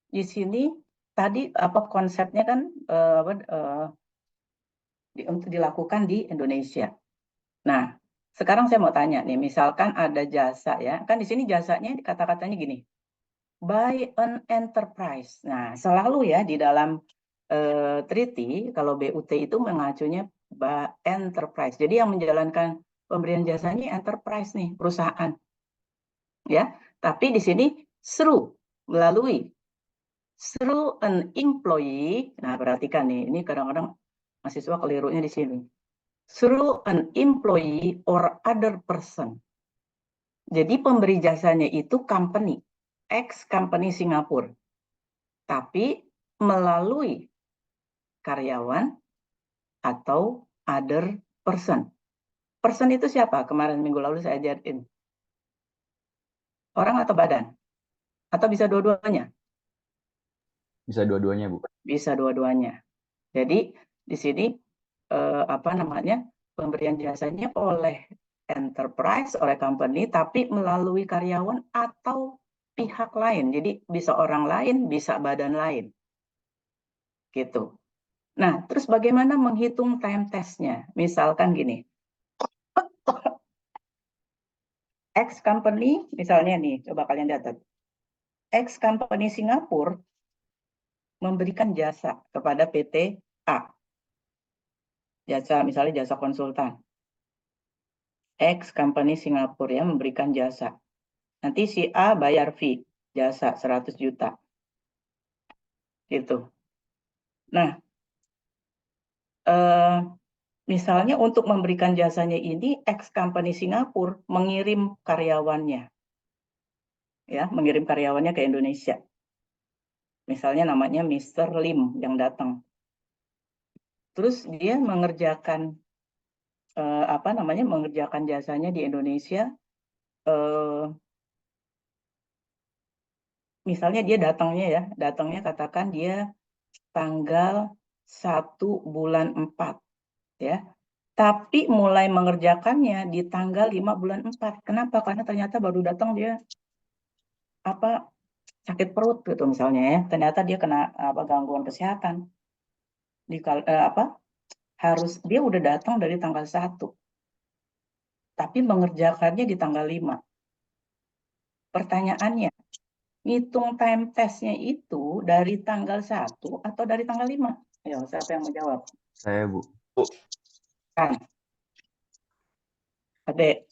di sini tadi apa konsepnya kan untuk dilakukan di Indonesia. Nah, sekarang saya mau tanya nih, misalkan ada jasa ya, kan di sini jasanya kata-katanya gini, by an enterprise. Nah, selalu ya di dalam treaty kalau BUT itu mengacunya by enterprise. Jadi yang menjalankan pemberian jasanya enterprise nih, perusahaan. Ya, tapi di sini melalui through an employee. Nah, perhatikan nih, ini kadang-kadang mahasiswa kelirunya di sini. Through an employee or other person. Jadi pemberi jasanya itu company, ex-company Singapura. Tapi melalui karyawan atau other person. Person itu siapa? Kemarin minggu lalu saya ajarin. Orang atau badan? Atau bisa dua-duanya? Bisa dua-duanya, Bu. Bisa dua-duanya. Jadi di sini pemberian jasanya oleh enterprise, oleh company, tapi melalui karyawan atau pihak lain. Jadi bisa orang lain, bisa badan lain. Gitu. Nah, terus bagaimana menghitung time test-nya? Misalkan gini. X company, misalnya nih, coba kalian catat. X company Singapura memberikan jasa kepada PT A. Misalnya jasa konsultan. X company Singapura ya memberikan jasa. Nanti si A bayar fee jasa 100 juta. Gitu. Nah, misalnya untuk memberikan jasanya ini, ex-company Singapura mengirim karyawannya, ya, mengirim karyawannya ke Indonesia. Misalnya namanya Mr. Lim yang datang. Terus dia mengerjakan mengerjakan jasanya di Indonesia. Misalnya dia datangnya katakan dia tanggal 1 bulan 4, ya. Tapi mulai mengerjakannya di tanggal 5 bulan 4. Kenapa? Karena ternyata baru datang dia sakit perut gitu misalnya, ya. Ternyata dia kena gangguan kesehatan. Dia udah datang dari tanggal 1. Tapi mengerjakannya di tanggal 5. Pertanyaannya, ngitung time testnya itu dari tanggal 1 atau dari tanggal 5? Ayo, siapa yang mau jawab? Saya, Bu. Kan. Adek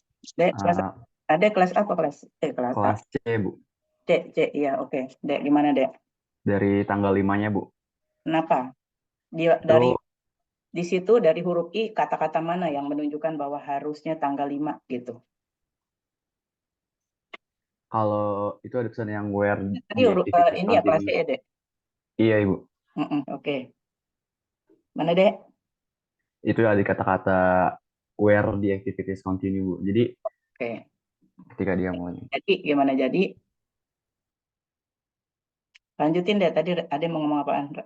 kelas apa kelas? Kelas A. Kelas C, Bu. C, iya, oke. Dek, gimana, Dek? Dari tanggal 5-nya, Bu. Kenapa? Di situ dari huruf I, kata-kata mana yang menunjukkan bahwa harusnya tanggal 5 gitu? Kalau itu ada pesan yang where Tadi the activities ini ya kelas C continue. ya, Dek? Iya, Ibu. Oke. Mana, Dek? Itu ada kata-kata where the activities continue, Bu. Jadi Oke. ketika dia mulai. Jadi gimana jadi? Lanjutin deh, tadi ada mau ngomong apaan?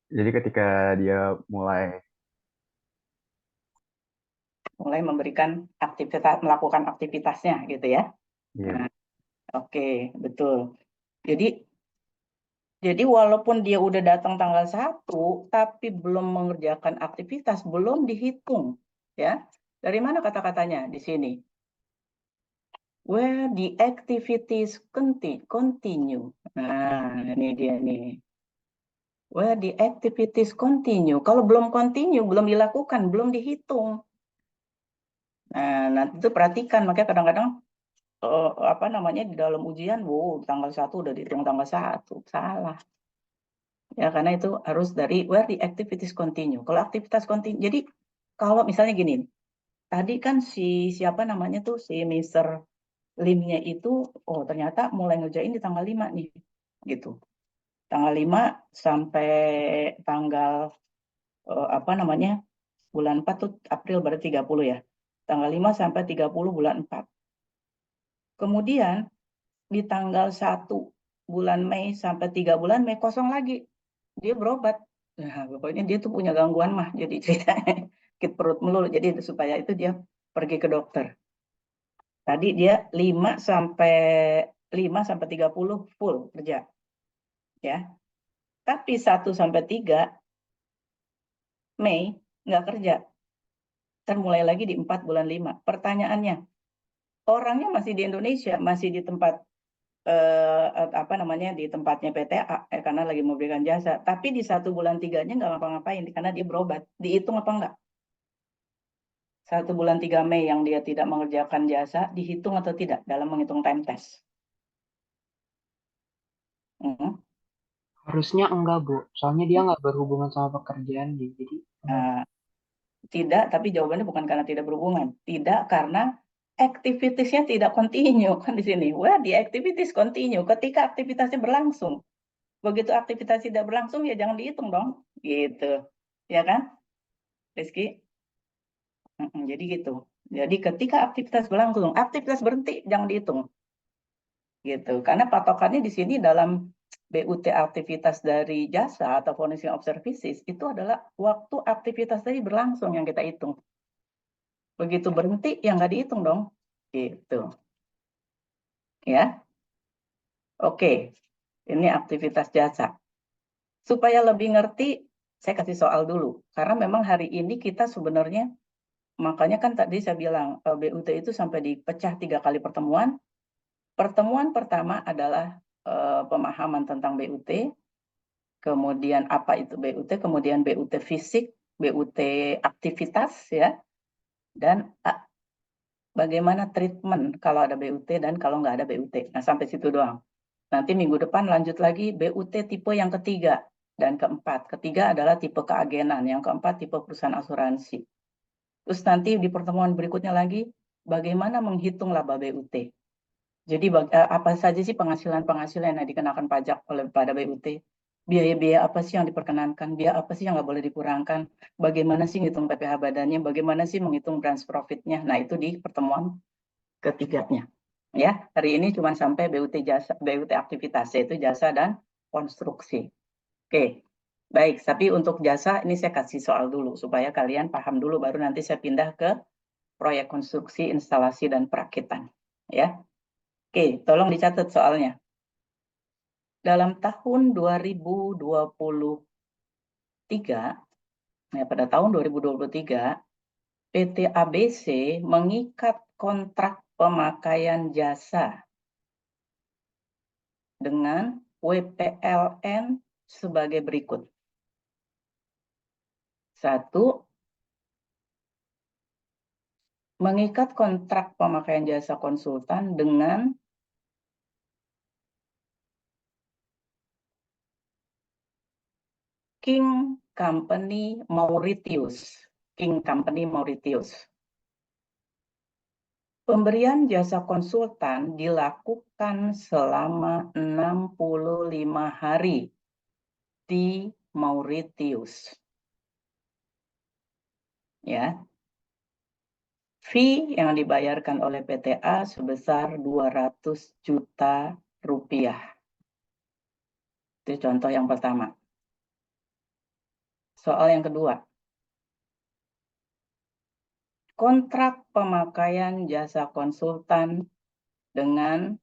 Jadi ketika dia mulai melakukan aktivitasnya gitu ya. Iya. Nah, oke, betul. Jadi walaupun dia udah datang tanggal 1, tapi belum mengerjakan aktivitas, belum dihitung, ya. Dari mana kata-katanya di sini? Where the activities continue. Nah, ini dia nih. Where the activities continue. Kalau belum continue, belum dilakukan, belum dihitung. Nah, nanti itu perhatikan, makanya kadang-kadang di dalam ujian, tanggal 1 udah dihitung tanggal 1. Salah. Ya, karena itu harus dari where the activities continue. Kalau aktivitas continue, jadi kalau misalnya gini, tadi kan si Mr. Lim-nya itu, ternyata mulai ngerjain di tanggal 5 nih, gitu. Tanggal 5 sampai tanggal bulan 4 tuh April berarti 30 ya. Tanggal 5 sampai 30 bulan 4. Kemudian di tanggal 1 bulan Mei sampai 3 bulan Mei kosong lagi. Dia berobat. Nah, pokoknya dia tuh punya gangguan mah, jadi ceritanya sakit perut melulu. Jadi supaya itu dia pergi ke dokter. Tadi dia 5 sampai 30 full kerja. Ya. Tapi 1 sampai 3 Mei nggak kerja. Mulai lagi di 4 bulan 5. Pertanyaannya, orangnya masih di Indonesia, masih di tempat di tempatnya PTA karena lagi memberikan jasa. Tapi di 1 bulan 3-nya nggak ngapa-ngapain karena dia berobat. Dihitung apa enggak? 1 bulan 3 Mei yang dia tidak mengerjakan jasa, dihitung atau tidak dalam menghitung time test? Harusnya enggak, Bu. Soalnya dia nggak berhubungan sama pekerjaannya. Jadi tidak, tapi jawabannya bukan karena tidak berhubungan. Tidak, karena activities-nya tidak continue kan di sini. Where the activities continue, ketika aktivitasnya berlangsung. Begitu aktivitas tidak berlangsung ya jangan dihitung dong, gitu. Ya kan, Rizky? Jadi gitu. Jadi ketika aktivitas berlangsung, aktivitas berhenti jangan dihitung. Gitu. Karena patokannya di sini dalam BUT aktivitas dari jasa atau furnishing of services itu adalah waktu aktivitas tadi berlangsung yang kita hitung. Begitu berhenti ya nggak dihitung dong. Gitu. Ya. Oke. Ini aktivitas jasa. Supaya lebih ngerti, saya kasih soal dulu. Karena memang hari ini kita sebenarnya, makanya kan tadi saya bilang, BUT itu sampai dipecah 3 kali pertemuan. Pertemuan pertama adalah pemahaman tentang BUT, kemudian apa itu BUT, kemudian BUT fisik, BUT aktivitas, ya, dan bagaimana treatment kalau ada BUT dan kalau nggak ada BUT. Nah, sampai situ doang. Nanti minggu depan lanjut lagi BUT tipe yang ketiga. dan keempat. Ketiga adalah tipe keagenan, yang keempat tipe perusahaan asuransi. Terus nanti di pertemuan berikutnya lagi, bagaimana menghitung laba BUT. Jadi apa saja sih penghasilan-penghasilan yang dikenakan pajak pada BUT? Biaya-biaya apa sih yang diperkenankan? Biaya apa sih yang nggak boleh dikurangkan? Bagaimana sih menghitung PPh badannya? Bagaimana sih menghitung branch profitnya? Nah, itu di pertemuan ketiganya. Ya, hari ini cuma sampai BUT jasa, BUT aktivitas, yaitu jasa dan konstruksi. Oke, baik. Tapi untuk jasa ini saya kasih soal dulu supaya kalian paham dulu, baru nanti saya pindah ke proyek konstruksi, instalasi dan perakitan. Ya, oke. Tolong dicatat soalnya. Dalam tahun 2023, ya pada tahun 2023, PT ABC mengikat kontrak pemakaian jasa dengan WPLN sebagai berikut. 1. Mengikat kontrak pemakaian jasa konsultan dengan King Company Mauritius. King Company Mauritius. Pemberian jasa konsultan dilakukan selama 65 hari di Mauritius. Ya. Fee yang dibayarkan oleh PTA sebesar 200 juta rupiah. Itu contoh yang pertama. Soal yang kedua. Kontrak pemakaian jasa konsultan dengan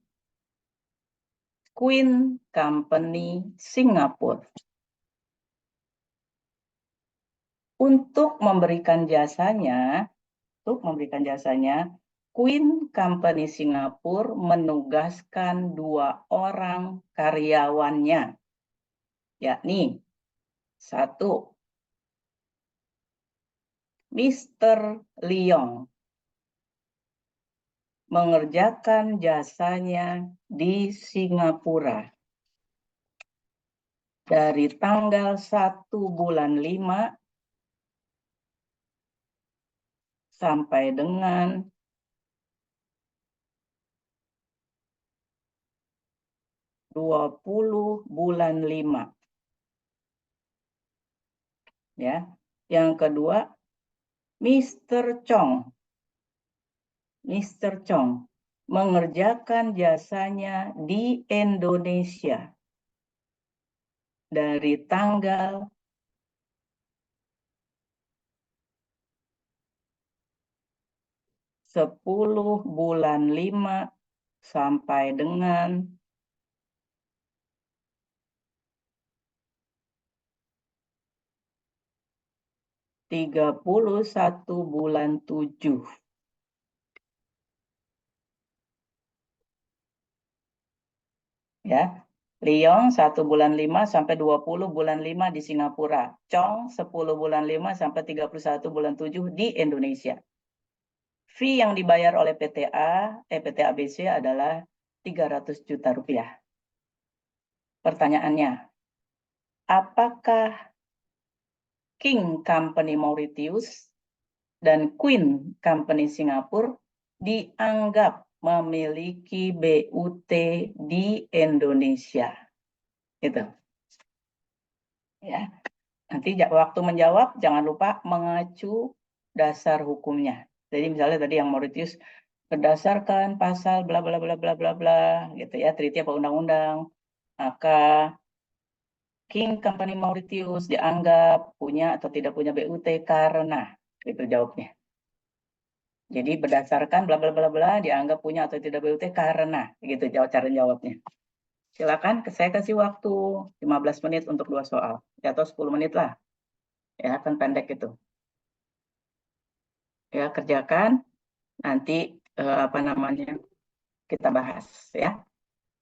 Queen Company Singapura. Untuk memberikan jasanya, Queen Company Singapura menugaskan 2 orang karyawannya, yakni 1. Mr. Leong mengerjakan jasanya di Singapura dari tanggal 1 bulan 5 sampai dengan 20 bulan 5. Ya. Yang kedua, Mr. Chong mengerjakan jasanya di Indonesia dari tanggal 10 bulan 5 sampai dengan 31 bulan 7. Ya. Leong 1 bulan 5 sampai 20 bulan 5 di Singapura. Chong 10 bulan 5 sampai 31 bulan 7 di Indonesia. Fee yang dibayar oleh PT ABC adalah 300 juta rupiah. Pertanyaannya, apakah King Company Mauritius dan Queen Company Singapura dianggap memiliki BUT di Indonesia? Gitu. Ya. Nanti waktu menjawab jangan lupa mengacu dasar hukumnya. Jadi misalnya tadi yang Mauritius berdasarkan pasal bla bla bla bla bla bla gitu ya, treaty apa undang-undang, maka King Company Mauritius dianggap punya atau tidak punya BUT karena itu jawabnya. Jadi berdasarkan bla bla bla bla dianggap punya atau tidak BUT karena gitu cara jawabnya. Silakan saya kasih waktu 15 menit untuk 2 soal atau 10 menit lah. Ya, kan pendek itu. Ya, kerjakan nanti kita bahas ya.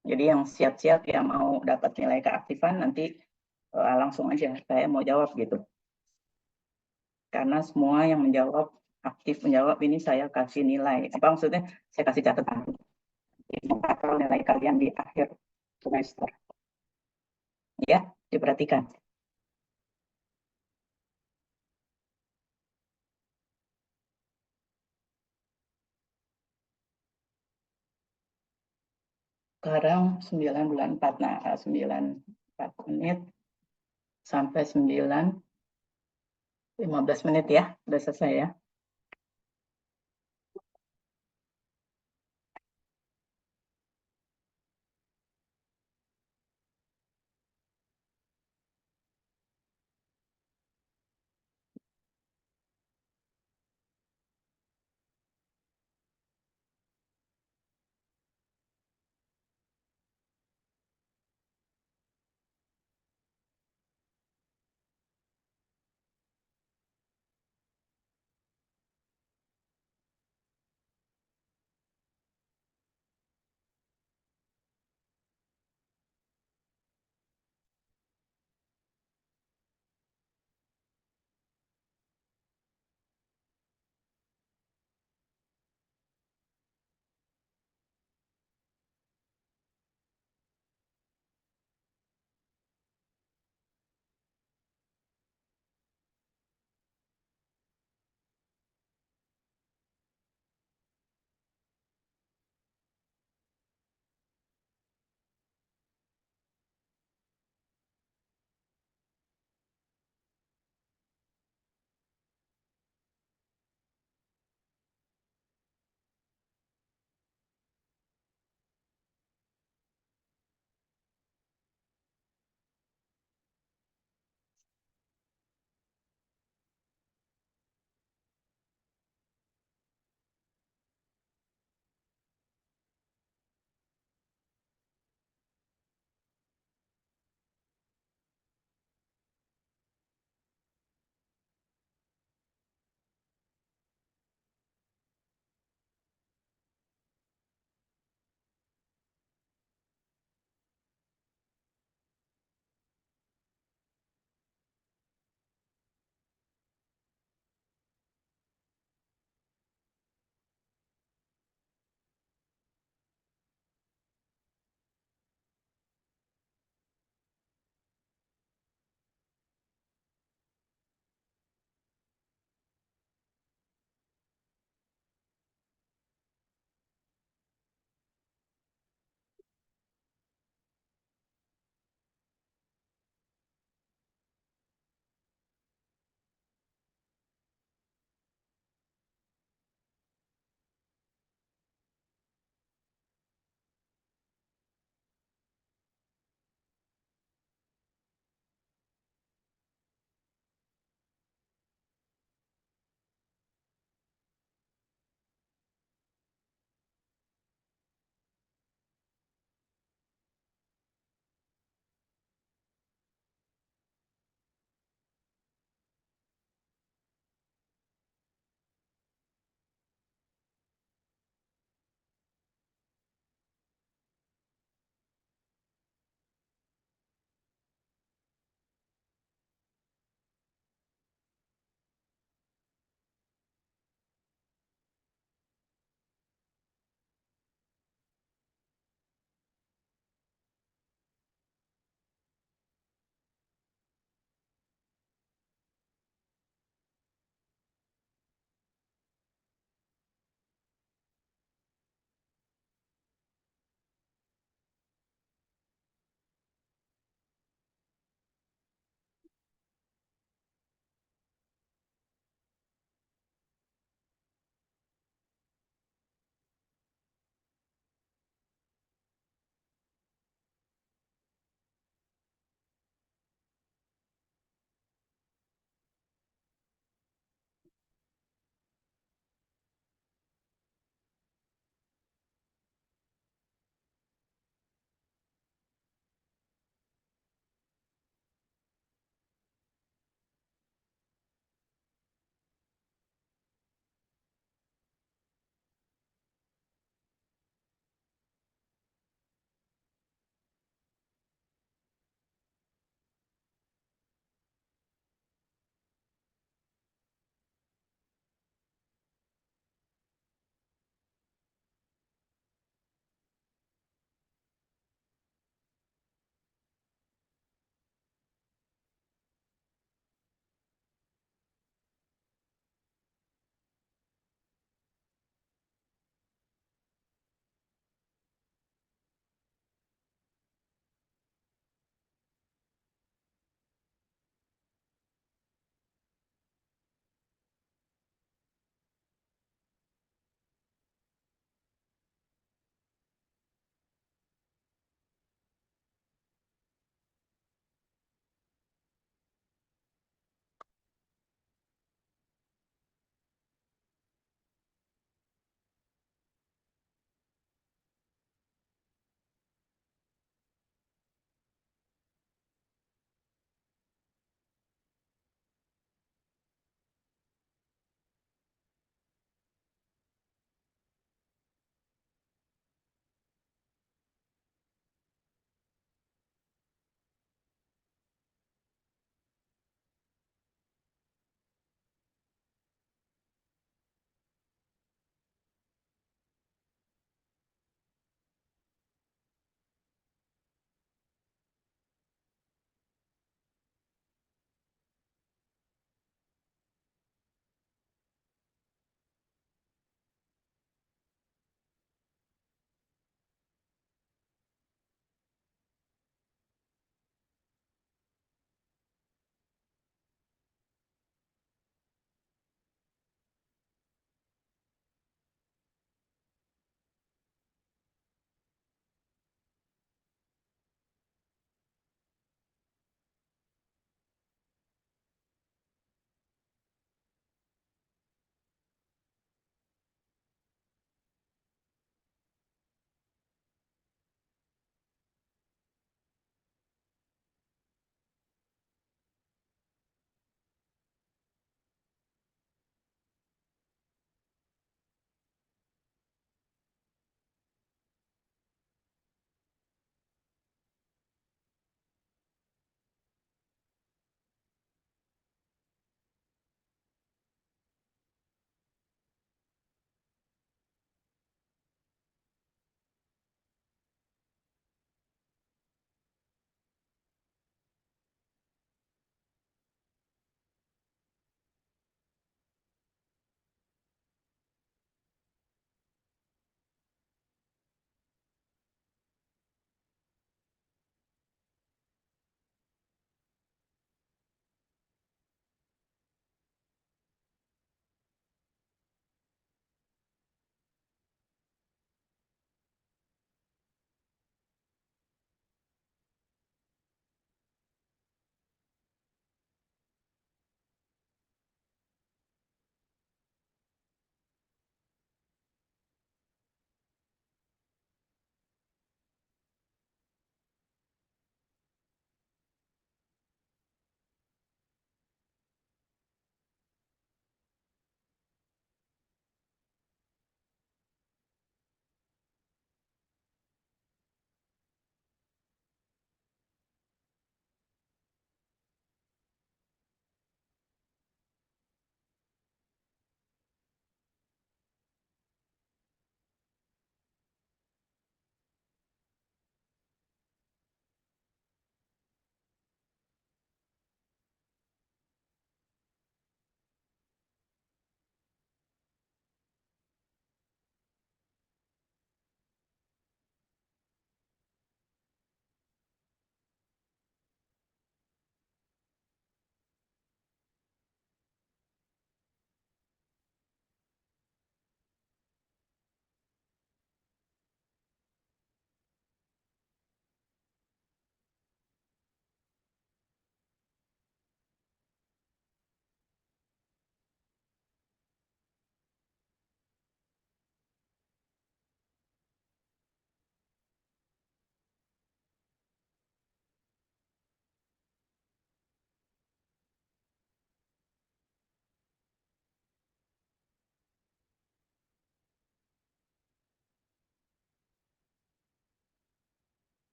Jadi yang siap-siap yang mau dapat nilai keaktifan nanti langsung aja saya mau jawab gitu. Karena semua yang menjawab aktif menjawab ini saya kasih nilai. Apa maksudnya? Saya kasih catatan. Nilai kalian di akhir semester. Ya, diperhatikan. Sekarang 9 bulan 4. Nah, 9 4 menit sampai 9 15 menit ya. Udah selesai ya.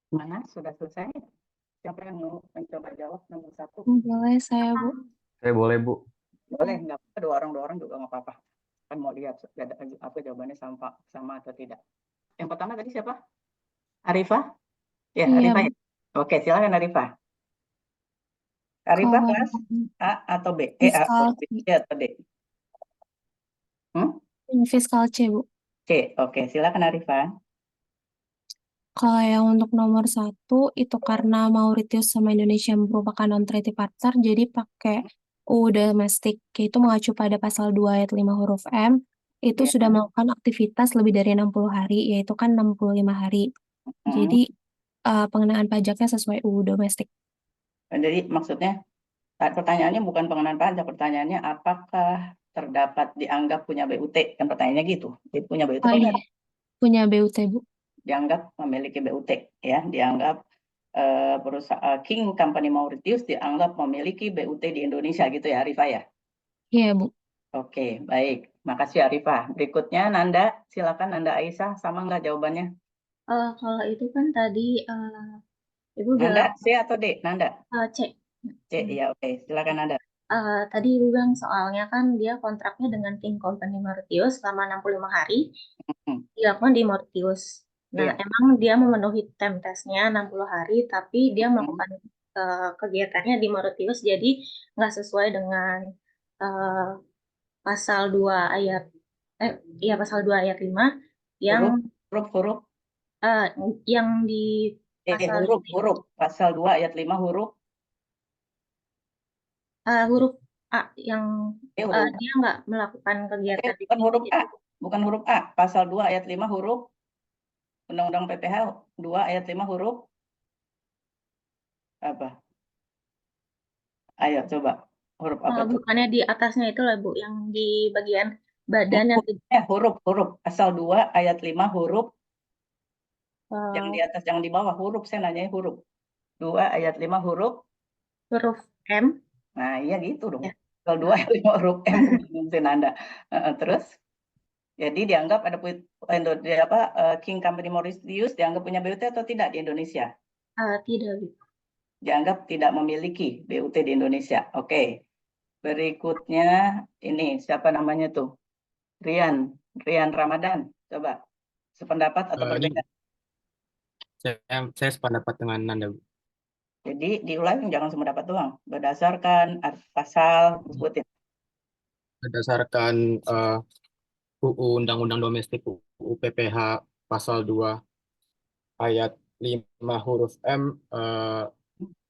Mana? Sudah selesai? Siapa yang mau mencoba jawab nomor 1? Boleh saya, Bu. Saya boleh, Bu. Boleh, nggak apa-apa. Dua orang juga nggak apa-apa. Kan mau lihat apa jawabannya sama atau tidak. Yang pertama tadi siapa? Arifah? Ya, Iya, Arifah Bu. ya. Oke, silakan Arifah. Arifah Kalau kelas A atau B? fiskal B atau D? Hmm? fiskal C, Bu. C. Oke, silakan Arifah. Kalau yang untuk nomor 1 itu karena Mauritius sama Indonesia merupakan non-treaty partner, jadi pakai UU domestik, yaitu mengacu pada pasal 2 ayat 5 huruf M, itu Ya. sudah melakukan aktivitas lebih dari 60 hari, yaitu kan 65 hari. Hmm. Jadi pengenaan pajaknya sesuai UU domestik. Jadi maksudnya pertanyaannya bukan pengenaan pajak, pertanyaannya apakah terdapat dianggap punya BUT? Kan pertanyaannya gitu. Jadi punya BUT Oh apa iya, enggak? punya BUT, Bu. Dianggap memiliki BUT, ya. Dianggap perusahaan King Company Mauritius dianggap memiliki BUT di Indonesia gitu ya, Arifah ya? Iya, Bu. Oke, baik. Makasih Arifah. Berikutnya Nanda, silakan Nanda Aisyah, sama nggak jawabannya? Kalau itu kan tadi Ibu Nanda, bilang C atau D? Nanda? C. C, ya oke. Silakan Nanda. Tadi Ibu bilang soalnya kan dia kontraknya dengan King Company Mauritius selama 65 hari Hmm, dilakukan di Mauritius. Nah, Iya. emang dia memenuhi time testnya 60 hari, tapi dia Hmm, melakukan kegiatannya di Mauritius, jadi nggak sesuai dengan eh, pasal 2 ayat, iya pasal 2 ayat 5 yang huruf. eh, yang di pasal Huruf. Pasal 2 ayat 5 huruf. huruf A yang Huruf. dia nggak melakukan kegiatan di Bukan situ. huruf A. Bukan huruf A. Pasal 2 ayat 5 huruf. Undang-Undang PPH 2 ayat 5 huruf. Apa? Ayo coba. Huruf apa tuh? Bukannya di atasnya itu lah Bu, yang di bagian badan yang Huruf. Pasal 2 ayat 5 huruf. Yang di eh, atas, yang di bawah huruf. Saya nanya huruf. 2 ayat 5 huruf. huruf M. Nah, iya gitu dong. Ya. Pasal 2 ayat 5 huruf M. Mungkin Anda. Terus, jadi dianggap ada King Company Mauritius dianggap punya BUT atau tidak di Indonesia? Tidak Bu. Dianggap tidak memiliki BUT di Indonesia. Oke. Berikutnya ini siapa namanya tuh? Rian Ramadan. Coba sependapat atau Ini berbeda? saya sependapat dengan Nanda, Bu. Jadi diulangi, jangan semua dapat doang. Berdasarkan pasal sebutin. Berdasarkan UU Undang-Undang Domestik UU PPH pasal 2 ayat 5 huruf M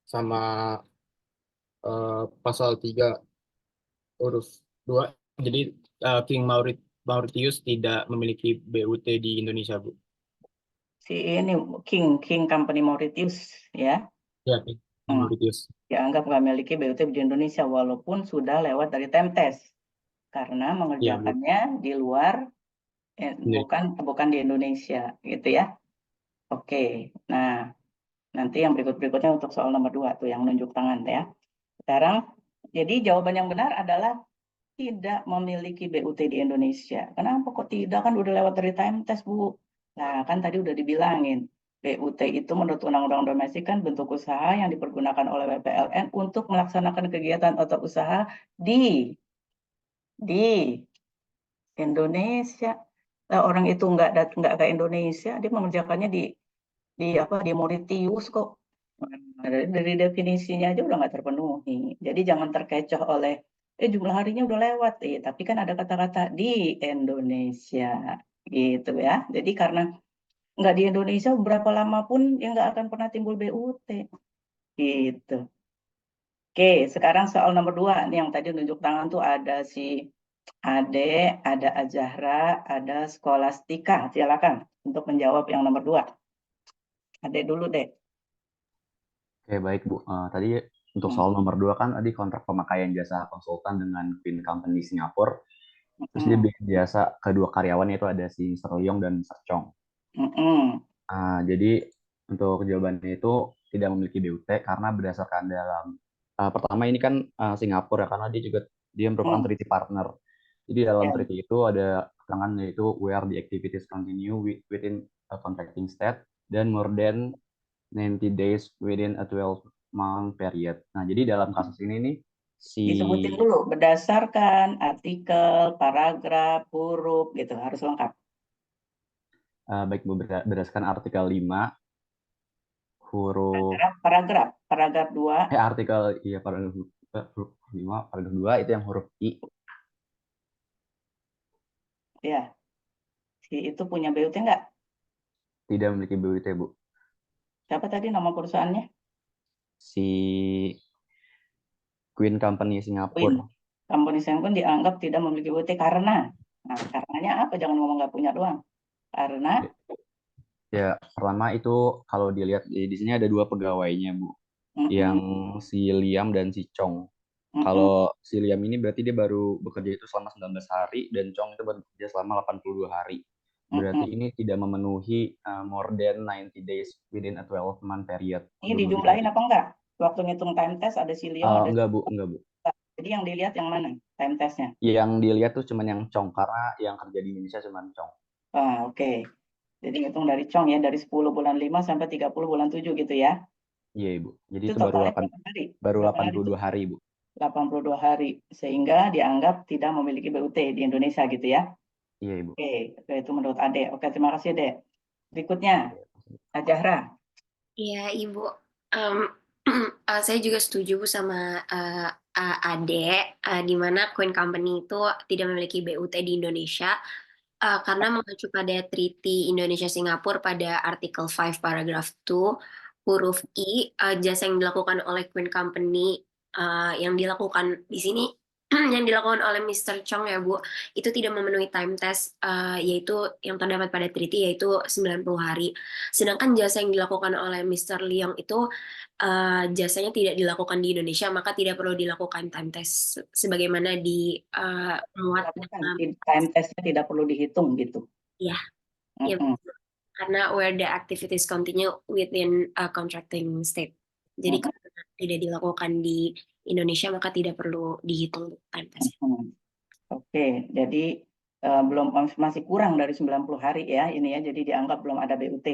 sama pasal 3 huruf 2. Jadi King Mauritius tidak memiliki BUT di Indonesia, Bu. Si ini King Company Mauritius ya, Ya, King Mauritius. dianggap nggak memiliki BUT di Indonesia walaupun sudah lewat dari time test karena Ya, Bu. mengerjakannya di luar, bukan di Indonesia gitu ya. Oke, nah nanti yang berikutnya untuk soal nomor 2 tuh yang nunjuk tangan ya. Sekarang, jadi jawaban yang benar adalah tidak memiliki BUT di Indonesia. Kenapa kok tidak? Kan udah lewat dari time test, Bu. Nah, kan tadi udah dibilangin. BUT itu menurut Undang-Undang Domestik kan bentuk usaha yang dipergunakan oleh WPLN untuk melaksanakan kegiatan atau usaha di Indonesia. Nah, orang itu nggak ke Indonesia, dia mengerjakannya di Mauritius kok. Nah, dari definisinya aja udah nggak terpenuhi. Jadi jangan terkecoh oleh jumlah harinya udah lewat, tapi kan ada kata-kata di Indonesia gitu ya. Jadi karena nggak di Indonesia berapa lama pun ya nggak akan pernah timbul BUT gitu. Oke, sekarang soal nomor 2 nih yang tadi nunjuk tangan tuh ada si Ade, ada Azahra, ada Skolastika. Silakan untuk menjawab yang nomor 2. Ade dulu deh. Oke, baik, Bu. Tadi untuk soal nomor 2 kan tadi kontrak pemakaian jasa konsultan dengan Queen Company Singapura. Terus dia bikin jasa kedua karyawannya itu ada si Mr. Leong dan Mr. Chong. Jadi untuk jawabannya itu tidak memiliki BUT karena berdasarkan dalam pertama ini kan Singapura ya, karena dia merupakan treaty partner. Jadi dalam treaty itu ada keterangan yaitu where the activities continue within a contracting state dan more than 90 days within a 12-month period. Nah, jadi dalam kasus ini nih, Disebutin dulu berdasarkan artikel, paragraf, huruf gitu, harus lengkap. baik Bu, berdasarkan artikel 5, huruf Paragraf 2. artikel iya paragraf 5, paragraf 2 itu yang huruf I. Ya, si itu punya BUT nggak? Tidak memiliki BUT, Bu. Siapa tadi nama perusahaannya? Si Queen Company Singapura. Queen Company Singapura dianggap tidak memiliki BUT karena, nah karenanya apa? Jangan ngomong nggak punya doang. Karena Ya, pertama itu kalau dilihat di sini ada 2 pegawainya, Bu. Yang si Liam dan si Chong. Kalau si Liam ini berarti dia baru bekerja itu selama 19 hari dan Chong itu baru bekerja selama 82 hari. Berarti ini tidak memenuhi more than 90 days within a 12-month period. Ini dijumlahin apa enggak? Waktu ngitung time test ada si Liam, ada enggak, Bu. Jadi yang dilihat yang mana time testnya? Yang dilihat tuh cuma yang Chong, karena yang kerja di Indonesia cuma Chong. Oke. Jadi hitung dari Chong ya, dari 10 bulan 5 sampai 30 bulan 7 gitu ya? Iya, Ibu. Jadi itu baru 82 hari, Bu. 82 hari, sehingga dianggap tidak memiliki BUT di Indonesia gitu ya? Iya, Ibu. Oke, itu menurut Ade. Oke, terima kasih, Ade. Berikutnya, Zahra. Iya, Ibu. Saya juga setuju Bu sama Ade, di mana Queen Company itu tidak memiliki BUT di Indonesia karena mengacu pada Treaty Indonesia-Singapura pada artikel 5 paragraph 2 huruf I, jasa yang dilakukan oleh Queen Company yang dilakukan di sini yang dilakukan oleh Mr. Chong ya Bu, itu tidak memenuhi time test yaitu yang terdapat pada treaty yaitu 90 hari. Sedangkan jasa yang dilakukan oleh Mr. Leong itu jasanya tidak dilakukan di Indonesia, maka tidak perlu dilakukan time test sebagaimana muat dalam time testnya tidak perlu dihitung gitu. Ya, karena where the activities continue within a contracting state. Jadi karena tidak dilakukan di Indonesia maka tidak perlu dihitung time test. Oke, jadi belum masih kurang dari 90 hari ya ini ya, jadi dianggap belum ada BUT.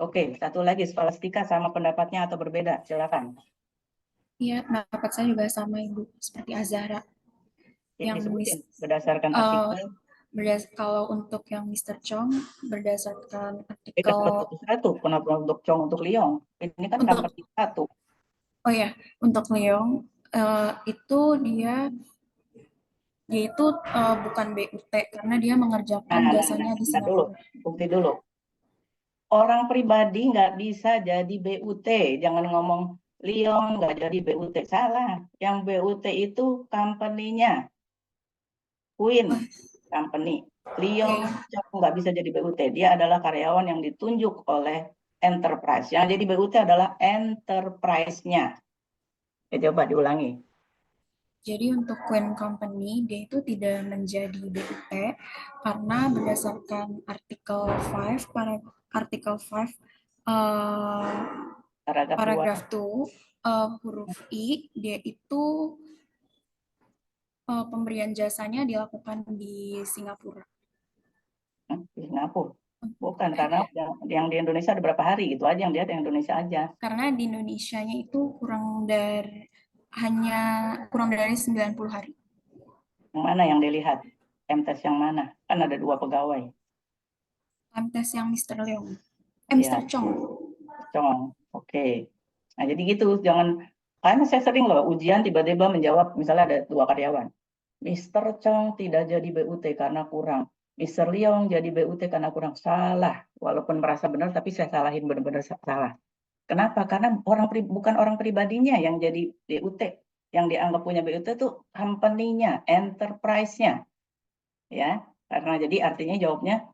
Oke, satu lagi Scholastika sama pendapatnya atau berbeda? Silakan. Iya, pendapat saya juga sama Ibu, seperti Azhara. Yang berdasarkan artikel. Kalau untuk yang Mr. Chong berdasarkan artikel. Satu, kenapa untuk Chong, untuk Leong? Ini kan company satu. Oh ya, untuk Leong itu dia itu bukan BUT karena dia mengerjakan jasanya di Singapura. Bukti dulu. Orang pribadi nggak bisa jadi BUT. Jangan ngomong Leong nggak jadi BUT. Salah. Yang BUT itu company-nya. Queen Company. Leong nggak bisa jadi BUT. Dia adalah karyawan yang ditunjuk oleh enterprise. Yang jadi BUT adalah enterprise-nya. Coba diulangi. Jadi untuk Queen Company, dia itu tidak menjadi BUT karena berdasarkan artikel 5, paragraf 2, huruf I, dia itu pemberian jasanya dilakukan di Singapura. Di Singapura? Bukan, karena yang di Indonesia ada berapa hari, itu aja yang dia di Indonesia aja. Karena di Indonesianya itu kurang dari 90 hari. Yang mana yang dilihat? MTes yang mana? Kan ada 2 pegawai. MTes yang Mr. Leong. Mr. Chong. Chong, oke. Nah, jadi gitu, jangan, karena saya sering loh ujian tiba-tiba menjawab, misalnya ada 2 karyawan. Mr. Chong tidak jadi BUT karena kurang. Mr. Leong jadi BUT karena kurang. Salah. Walaupun merasa benar, tapi saya salahin benar-benar salah. Kenapa? Karena bukan orang pribadinya yang jadi BUT. Yang dianggap punya BUT itu company-nya, enterprise-nya. Ya, karena jadi artinya jawabnya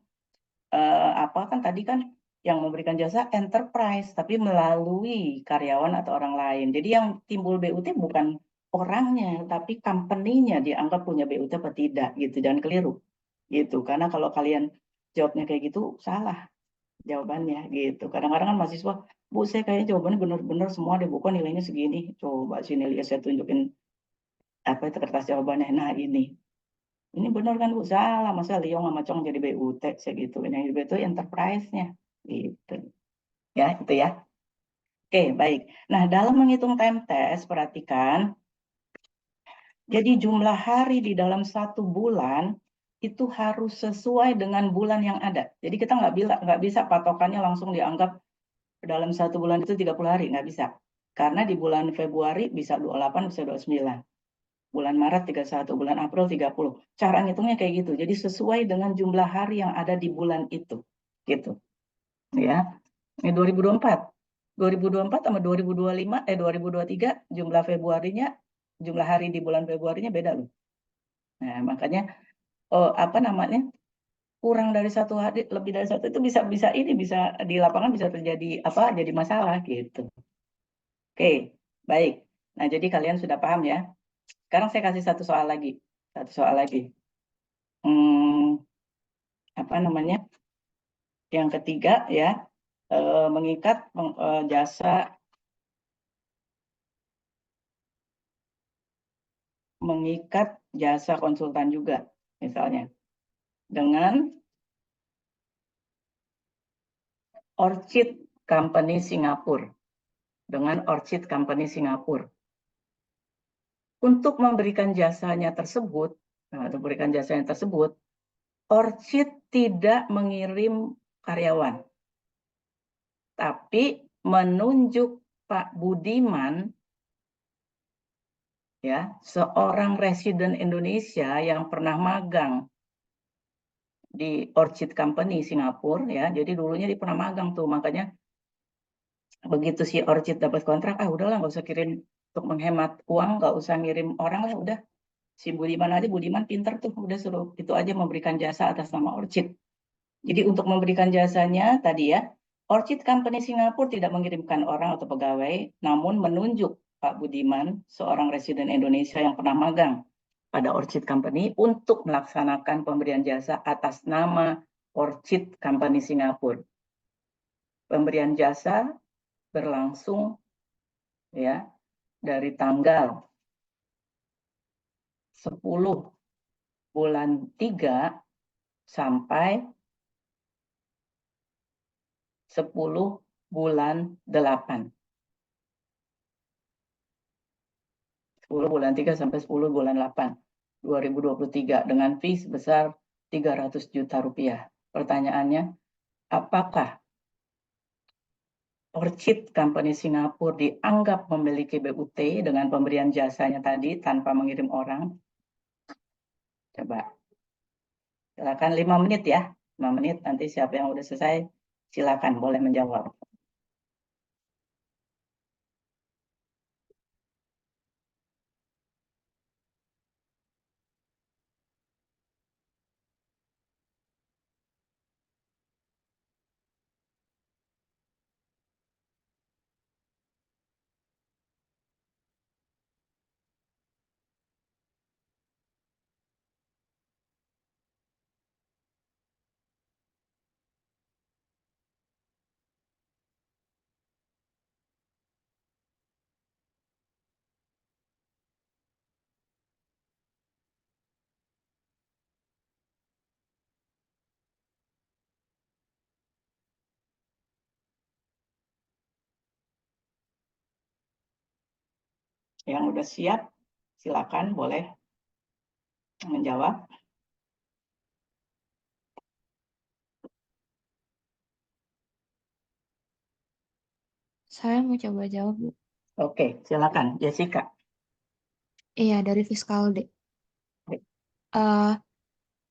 apa kan tadi kan yang memberikan jasa enterprise, tapi melalui karyawan atau orang lain. Jadi yang timbul BUT bukan orangnya, tapi company-nya dianggap punya BUT apa tidak, gitu. Jangan keliru, gitu. Karena kalau kalian jawabnya kayak gitu, salah jawabannya, gitu. Kadang-kadang kan mahasiswa, Bu, saya kayaknya jawabannya benar-benar semua deh, bukan nilainya segini. Coba sini lihat saya tunjukin apa itu kertas jawabannya. Nah ini benar kan Bu? Salah, masa Leong sama Chong jadi BUT, saya gitu. Yang BUT enterprise-nya, gitu. Ya, itu ya. Oke, baik. Nah, dalam menghitung time test, perhatikan, jadi jumlah hari di dalam 1 bulan itu harus sesuai dengan bulan yang ada. Jadi kita nggak bisa patokannya langsung dianggap dalam 1 bulan itu 30 hari, nggak bisa. Karena di bulan Februari bisa 28, bisa 29. Bulan Maret 31, bulan April 30. Cara ngitungnya kayak gitu. Jadi sesuai dengan jumlah hari yang ada di bulan itu. Gitu. Ya. Ini 2024. 2024 sama 2025, 2023 jumlah Februarinya, jumlah hari di bulan Februarinya beda loh. Nah, makanya apa namanya? Kurang dari 1 hari, lebih dari 1 itu bisa di lapangan bisa terjadi jadi masalah gitu. Oke, baik. Nah, jadi kalian sudah paham ya. Sekarang saya kasih satu soal lagi. Apa namanya? Yang ketiga ya, mengikat jasa konsultan juga, misalnya dengan Orchid Company Singapura. Untuk memberikan jasanya tersebut, Orchid tidak mengirim karyawan, tapi menunjuk Pak Budiman, ya, seorang residen Indonesia yang pernah magang di Orchid Company Singapura, ya. Jadi dulunya dia pernah magang tuh, makanya begitu si Orchid dapat kontrak, udahlah nggak usah kirim, untuk menghemat uang nggak usah ngirim orang lah, udah si Budiman aja, Budiman pinter tuh, udah suruh itu aja memberikan jasa atas nama Orchid. Jadi untuk memberikan jasanya tadi ya, Orchid Company Singapura tidak mengirimkan orang atau pegawai, namun menunjuk Pak Budiman, seorang residen Indonesia yang pernah magang pada Orchid Company untuk melaksanakan pemberian jasa atas nama Orchid Company Singapura. Pemberian jasa berlangsung ya dari tanggal 10 bulan 3 sampai 10 bulan 8. 10 bulan 3 sampai 10 bulan 8 2023 dengan fee sebesar 300 juta rupiah. Pertanyaannya, apakah Orchid Company Singapura dianggap memiliki BUT dengan pemberian jasanya tadi tanpa mengirim orang? Coba. Silakan 5 menit ya. 5 menit, nanti siapa yang udah selesai, silakan boleh menjawab. Yang udah siap, silakan boleh menjawab. Saya mau coba jawab, Bu. Oke, silakan Jessica. Iya, dari Fiskalde.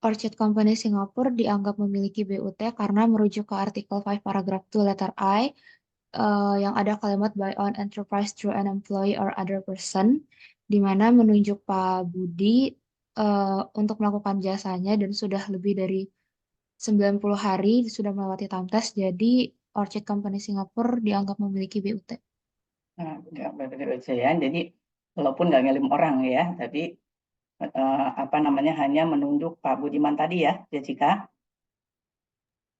Orchid Company Singapura dianggap memiliki BUT karena merujuk ke artikel 5 paragraph 2 letter I yang ada kalimat by own enterprise through an employee or other person, di mana menunjuk Pak Budi untuk melakukan jasanya dan sudah lebih dari 90 hari sudah melewati time test, jadi Orchid Company Singapura dianggap memiliki BUT. Nah, jadi walaupun nggak ngirim orang ya, tapi hanya menunjuk Pak Budiman tadi ya, Jessica.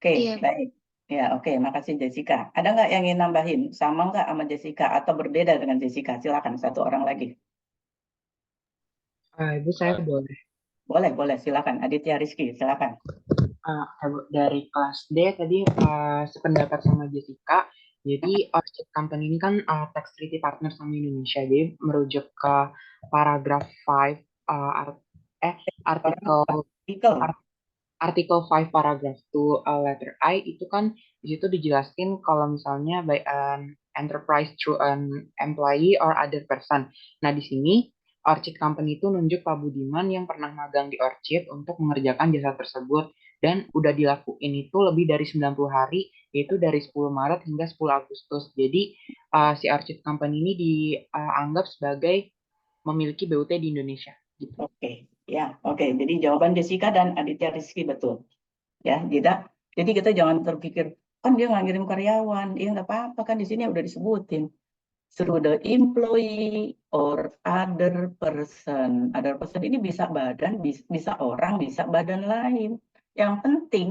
Oke, Iya. baik. Ya, oke, makasih Jessica. Ada nggak yang ingin nambahin? Sama nggak sama Jessica atau berbeda dengan Jessica? Silakan, satu orang lagi. Ibu saya boleh. Boleh, silakan. Aditya Rizky, silakan. Dari kelas D tadi sependapat sama Jessica, Jadi Orchid Company ini kan tax treaty partner sama Indonesia. Jadi merujuk ke paragraf 5 artikel artikel 5 paragraph 2 letter I itu kan di situ dijelasin kalau misalnya by an enterprise through an employee or other person. Nah, di sini Orchid Company itu nunjuk Pak Budiman yang pernah magang di Orchid untuk mengerjakan jasa tersebut dan udah dilakuin itu lebih dari 90 hari, yaitu dari 10 Maret hingga 10 Agustus. Jadi si Orchid Company ini dianggap sebagai memiliki BUT di Indonesia. Gitu. Oke. Ya, oke. Jadi jawaban Jessica dan Aditya Rizky betul. Ya, jadi kita jangan terpikir kan dia nggak ngirim karyawan, ya nggak apa-apa kan di sini udah disebutin through the employee or other person. Other person ini bisa badan, bisa orang, bisa badan lain. Yang penting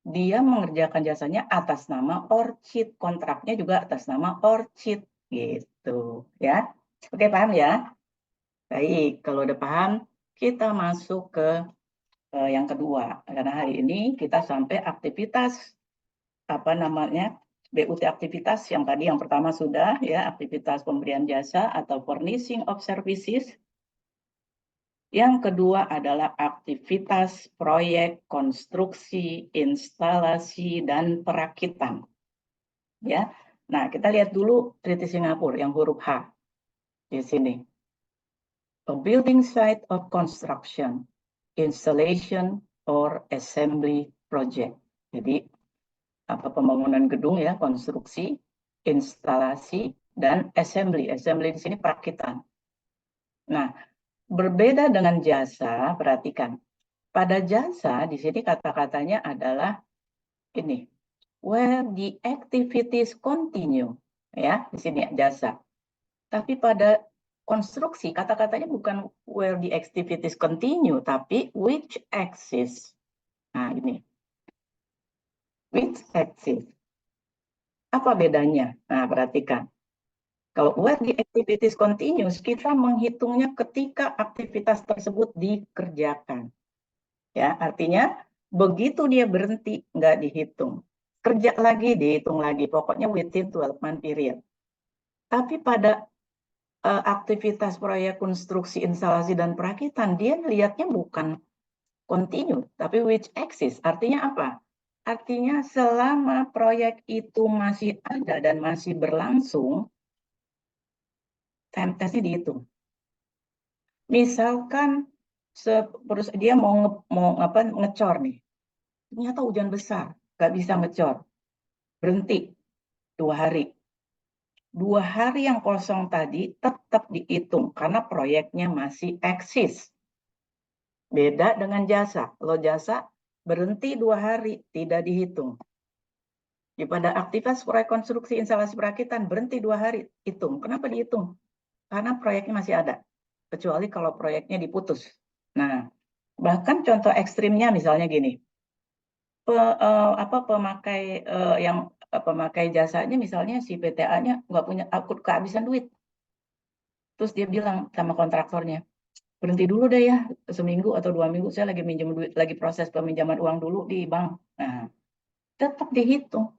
dia mengerjakan jasanya atas nama Orchid, kontraknya juga atas nama Orchid, gitu ya. Oke, paham ya? Baik, kalau udah paham, kita masuk ke yang kedua. Karena hari ini kita sampai aktivitas apa namanya BUT aktivitas yang tadi yang pertama sudah ya aktivitas pemberian jasa atau furnishing of services. Yang kedua adalah aktivitas proyek konstruksi, instalasi dan perakitan. Ya. Nah, kita lihat dulu Treaty Singapura yang huruf H di sini. A building site of construction, installation or assembly project. Jadi apa pembangunan gedung ya, konstruksi, instalasi dan assembly. Assembly di sini perakitan. Nah, berbeda dengan jasa, perhatikan. Pada jasa di sini kata-katanya adalah ini, where the activities continue, ya, di sini jasa. Tapi pada konstruksi kata-katanya bukan where the activities continue, tapi which axis. Nah, ini. Which axis. Apa bedanya? Nah, perhatikan. Kalau where the activities continues, kita menghitungnya ketika aktivitas tersebut dikerjakan. Ya, artinya begitu dia berhenti, nggak dihitung. Kerja lagi, dihitung lagi. Pokoknya within 12 month period. Tapi pada aktivitas proyek konstruksi, instalasi, dan perakitan, dia lihatnya bukan continue, tapi which axis. Artinya apa? Artinya selama proyek itu masih ada dan masih berlangsung, time test-nya dihitung. Misalkan dia mau ngecor nih, ternyata hujan besar, nggak bisa ngecor, berhenti 2 hari. 2 hari yang kosong tadi tetap dihitung karena proyeknya masih eksis. Beda dengan jasa. Kalau jasa berhenti 2 hari tidak dihitung. Pada aktivitas proyek konstruksi instalasi perakitan berhenti 2 hari hitung. Kenapa dihitung? Karena proyeknya masih ada. Kecuali kalau proyeknya diputus. Nah, bahkan contoh ekstrimnya misalnya gini. Pemakai jasanya misalnya si PTA-nya nggak punya kehabisan duit. Terus dia bilang sama kontraktornya, berhenti dulu deh ya, seminggu atau 2 minggu saya lagi minjem duit, lagi proses peminjaman uang dulu di bank. Nah, tetap dihitung.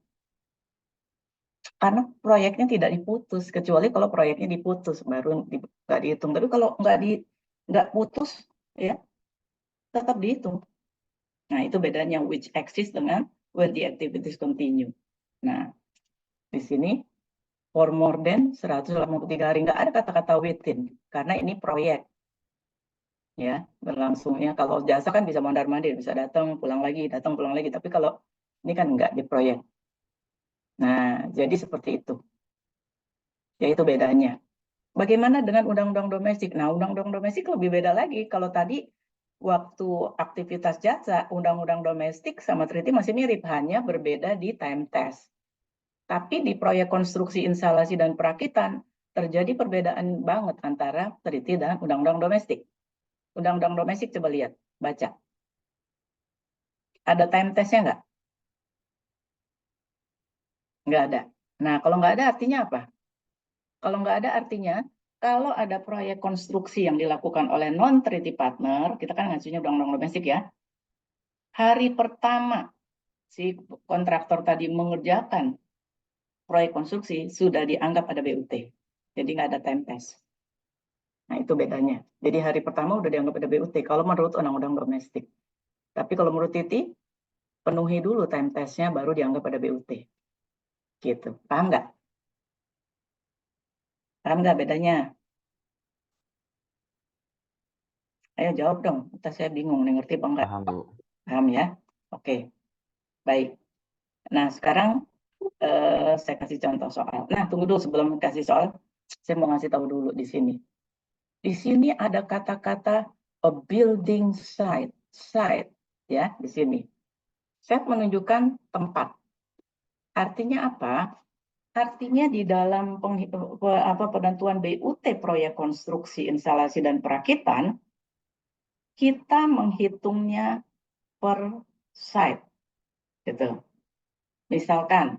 Karena proyeknya tidak diputus, kecuali kalau proyeknya diputus baru nggak dihitung. Tapi kalau nggak putus, ya tetap dihitung. Nah, itu bedanya which axis dengan when the activities continue. Nah, di sini for more than 183 hari nggak ada kata-kata within karena ini proyek. Ya, berlangsungnya kalau jasa kan bisa mondar-mandir, bisa datang pulang lagi, tapi kalau ini kan nggak di proyek. Nah, jadi seperti itu. Yaitu bedanya. Bagaimana dengan undang-undang domestik? Nah, undang-undang domestik lebih beda lagi. Kalau tadi waktu aktivitas jasa, undang-undang domestik sama treaty masih mirip, hanya berbeda di time test. Tapi di proyek konstruksi, instalasi, dan perakitan, terjadi perbedaan banget antara treaty dan undang-undang domestik. Undang-undang domestik coba lihat, baca. Ada time testnya nggak? Nggak ada. Nah, kalau nggak ada artinya apa? Kalau nggak ada artinya, kalau ada proyek konstruksi yang dilakukan oleh non-treaty partner, kita kan ngajunya undang-undang domestik ya, hari pertama si kontraktor tadi mengerjakan proyek konstruksi sudah dianggap ada BUT. Jadi nggak ada time test. Nah, itu bedanya. Jadi hari pertama udah dianggap ada BUT kalau menurut Undang-Undang Domestik. Tapi kalau menurut Titi, penuhi dulu time testnya baru dianggap ada BUT. Gitu. Paham nggak? Paham nggak bedanya? Ayo jawab dong. Entah saya bingung nih, ngerti apa enggak? Paham, Bu. Paham ya? Oke. Baik. Nah, sekarang saya kasih contoh soal. Nah, tunggu dulu sebelum kasih soal, saya mau ngasih tahu dulu di sini. Di sini ada kata-kata a building site. Site, ya, di sini. Site menunjukkan tempat. Artinya apa? Artinya di dalam penentuan BUT proyek konstruksi, instalasi, dan perakitan, kita menghitungnya per site. Gitu. Misalkan,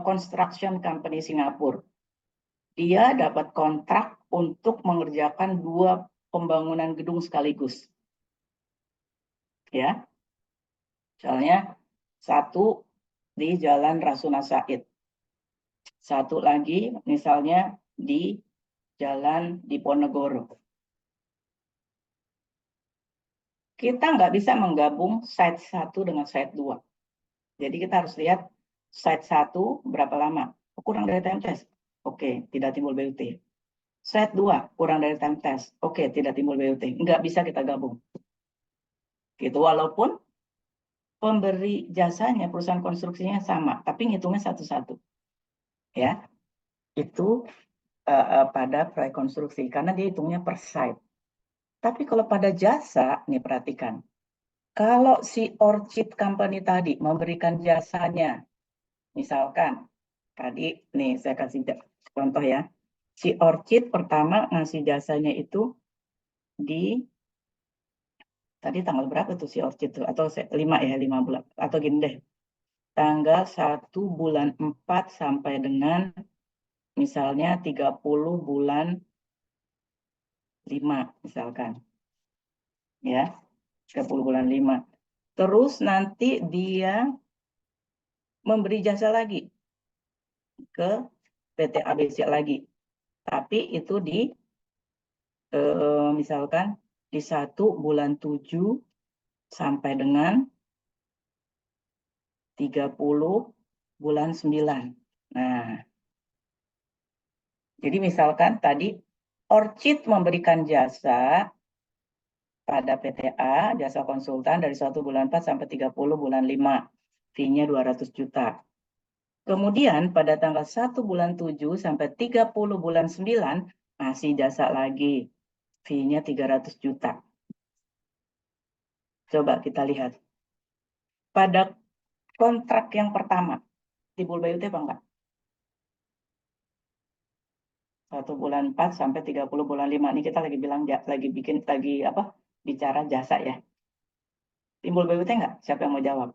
Construction Company Singapura, dia dapat kontrak untuk mengerjakan 2 pembangunan gedung sekaligus. Ya, misalnya satu di Jalan Rasuna Said, satu lagi misalnya di Jalan Diponegoro. Kita nggak bisa menggabung site 1 dengan site 2. Jadi kita harus lihat site 1 berapa lama. Kurang dari time test. Oke, tidak timbul BUT. Site 2 kurang dari time test. Oke, tidak timbul BUT. Nggak bisa kita gabung. Gitu, walaupun pemberi jasanya, perusahaan konstruksinya sama, tapi ngitungnya satu-satu. Ya, itu pada proyek konstruksi, karena dia hitungnya per site. Tapi kalau pada jasa, nih perhatikan. Kalau si Orchid Company tadi memberikan jasanya, misalkan, tadi nih saya kasih contoh ya. Si Orchid pertama ngasih jasanya itu di, tadi tanggal berapa tuh si Orchid tuh? Atau 5 ya, 5 bulan. Atau gini deh, tanggal 1 bulan 4 sampai dengan misalnya 30 bulan 5 misalkan. Ya, 30 bulan 5. Terus nanti dia memberi jasa lagi ke PT ABC lagi. Tapi itu di misalkan di 1 bulan 7 sampai dengan 30 bulan 9. Nah, jadi misalkan tadi Orchid memberikan jasa pada PTA, jasa konsultan dari 1 bulan 4 sampai 30 bulan 5. Fee-nya 200 juta. Kemudian pada tanggal 1 bulan 7 sampai 30 bulan 9, masih jasa lagi. Fee-nya 300 juta. Coba kita lihat. Pada kontrak yang pertama, timbul BUT apa enggak? 1 bulan 4 sampai 30 bulan 5. Ini kita lagi bilang, bicara jasa ya. Timbul BUT enggak? Siapa yang mau jawab?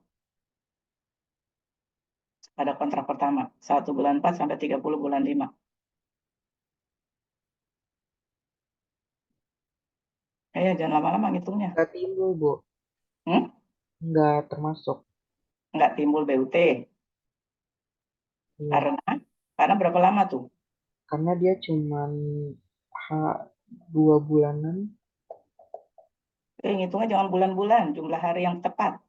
Pada kontrak pertama, 1 bulan 4 sampai 30 bulan 5. Jangan lama-lama ngitungnya. Nggak timbul, Bu. Nggak termasuk. Nggak timbul BUT. Iya. Karena berapa lama tuh? Karena dia cuma 2 bulanan. Ngitungnya jangan bulan-bulan, jumlah hari yang tepat.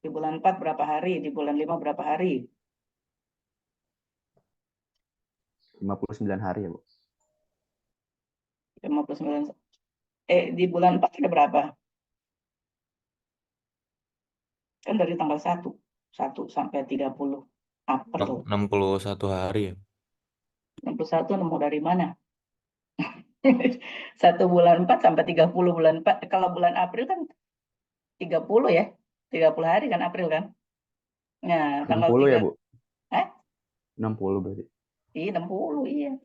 Di bulan 4 berapa hari, di bulan 5 berapa hari? 59 hari ya, Bu. 59. Di bulan 4 ada berapa? Kan dari tanggal 1 sampai 30 April. 61 hari ya. 61 nemu dari mana? 1 bulan 4 sampai 30 bulan 4. Kalau bulan April kan 30 ya. 30 hari kan April kan? Nah, tanggal 60 ya, Bu? 60 berarti. Iya, 60, iya.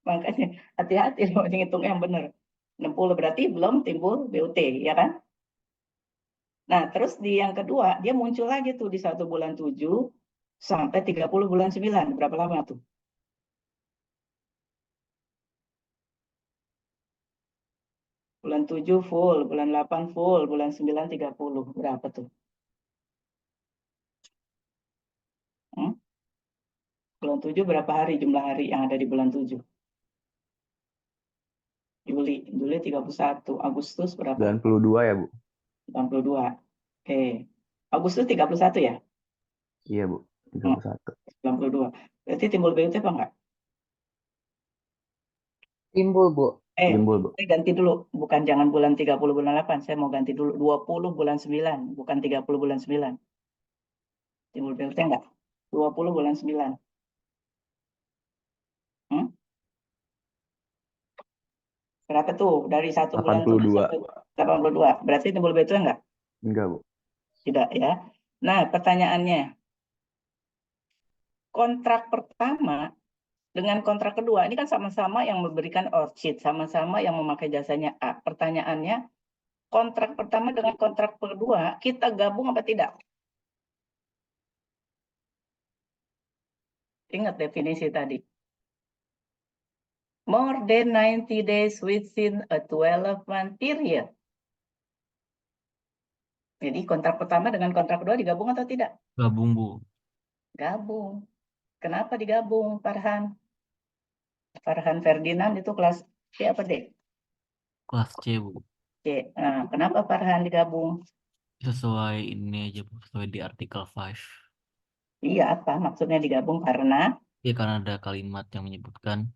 Makanya hati-hati loh ngitung yang benar. 60 berarti belum timbul BUT, ya kan? Nah, terus di yang kedua, dia muncul lagi tuh di 1 bulan 7 sampai 30 bulan 9. Berapa lama tuh? Bulan 7 full, bulan 8 full, bulan 9 30. Berapa tuh? Bulan 7 berapa hari jumlah hari yang ada di bulan 7? Juli 31, Agustus berapa? 92 ya, Bu? 92. Oke. Agustus 31 ya? Iya, Bu. 31. 92. Berarti timbul BUT apa enggak? Timbul, Bu. Timbul, Bu. Saya ganti dulu. Bukan jangan bulan 30 bulan 8. Saya mau ganti dulu 20 bulan 9. Bukan 30 bulan 9. Timbul BUT enggak? 20 bulan 9. Hmm? Berapa tuh? Dari 1 bulan 7 sampai 82. Berarti timbul BUT enggak? Enggak, Bu. Tidak ya. Nah, pertanyaannya. Kontrak pertama dengan kontrak kedua, ini kan sama-sama yang memberikan orchid, sama-sama yang memakai jasanya A. Pertanyaannya, kontrak pertama dengan kontrak kedua, kita gabung apa tidak? Ingat definisi tadi. More than 90 days within a 12-month period. Jadi kontrak pertama dengan kontrak kedua digabung atau tidak? Gabung, Bu. Gabung. Kenapa digabung, Farhan? Farhan Ferdinand itu kelas C apa D? Kelas C, Bu. C. Nah, kenapa Farhan digabung? Sesuai ini aja, Bu. Sesuai di artikel 5. Iya, apa maksudnya digabung? Karena Ya, karena ada kalimat yang menyebutkan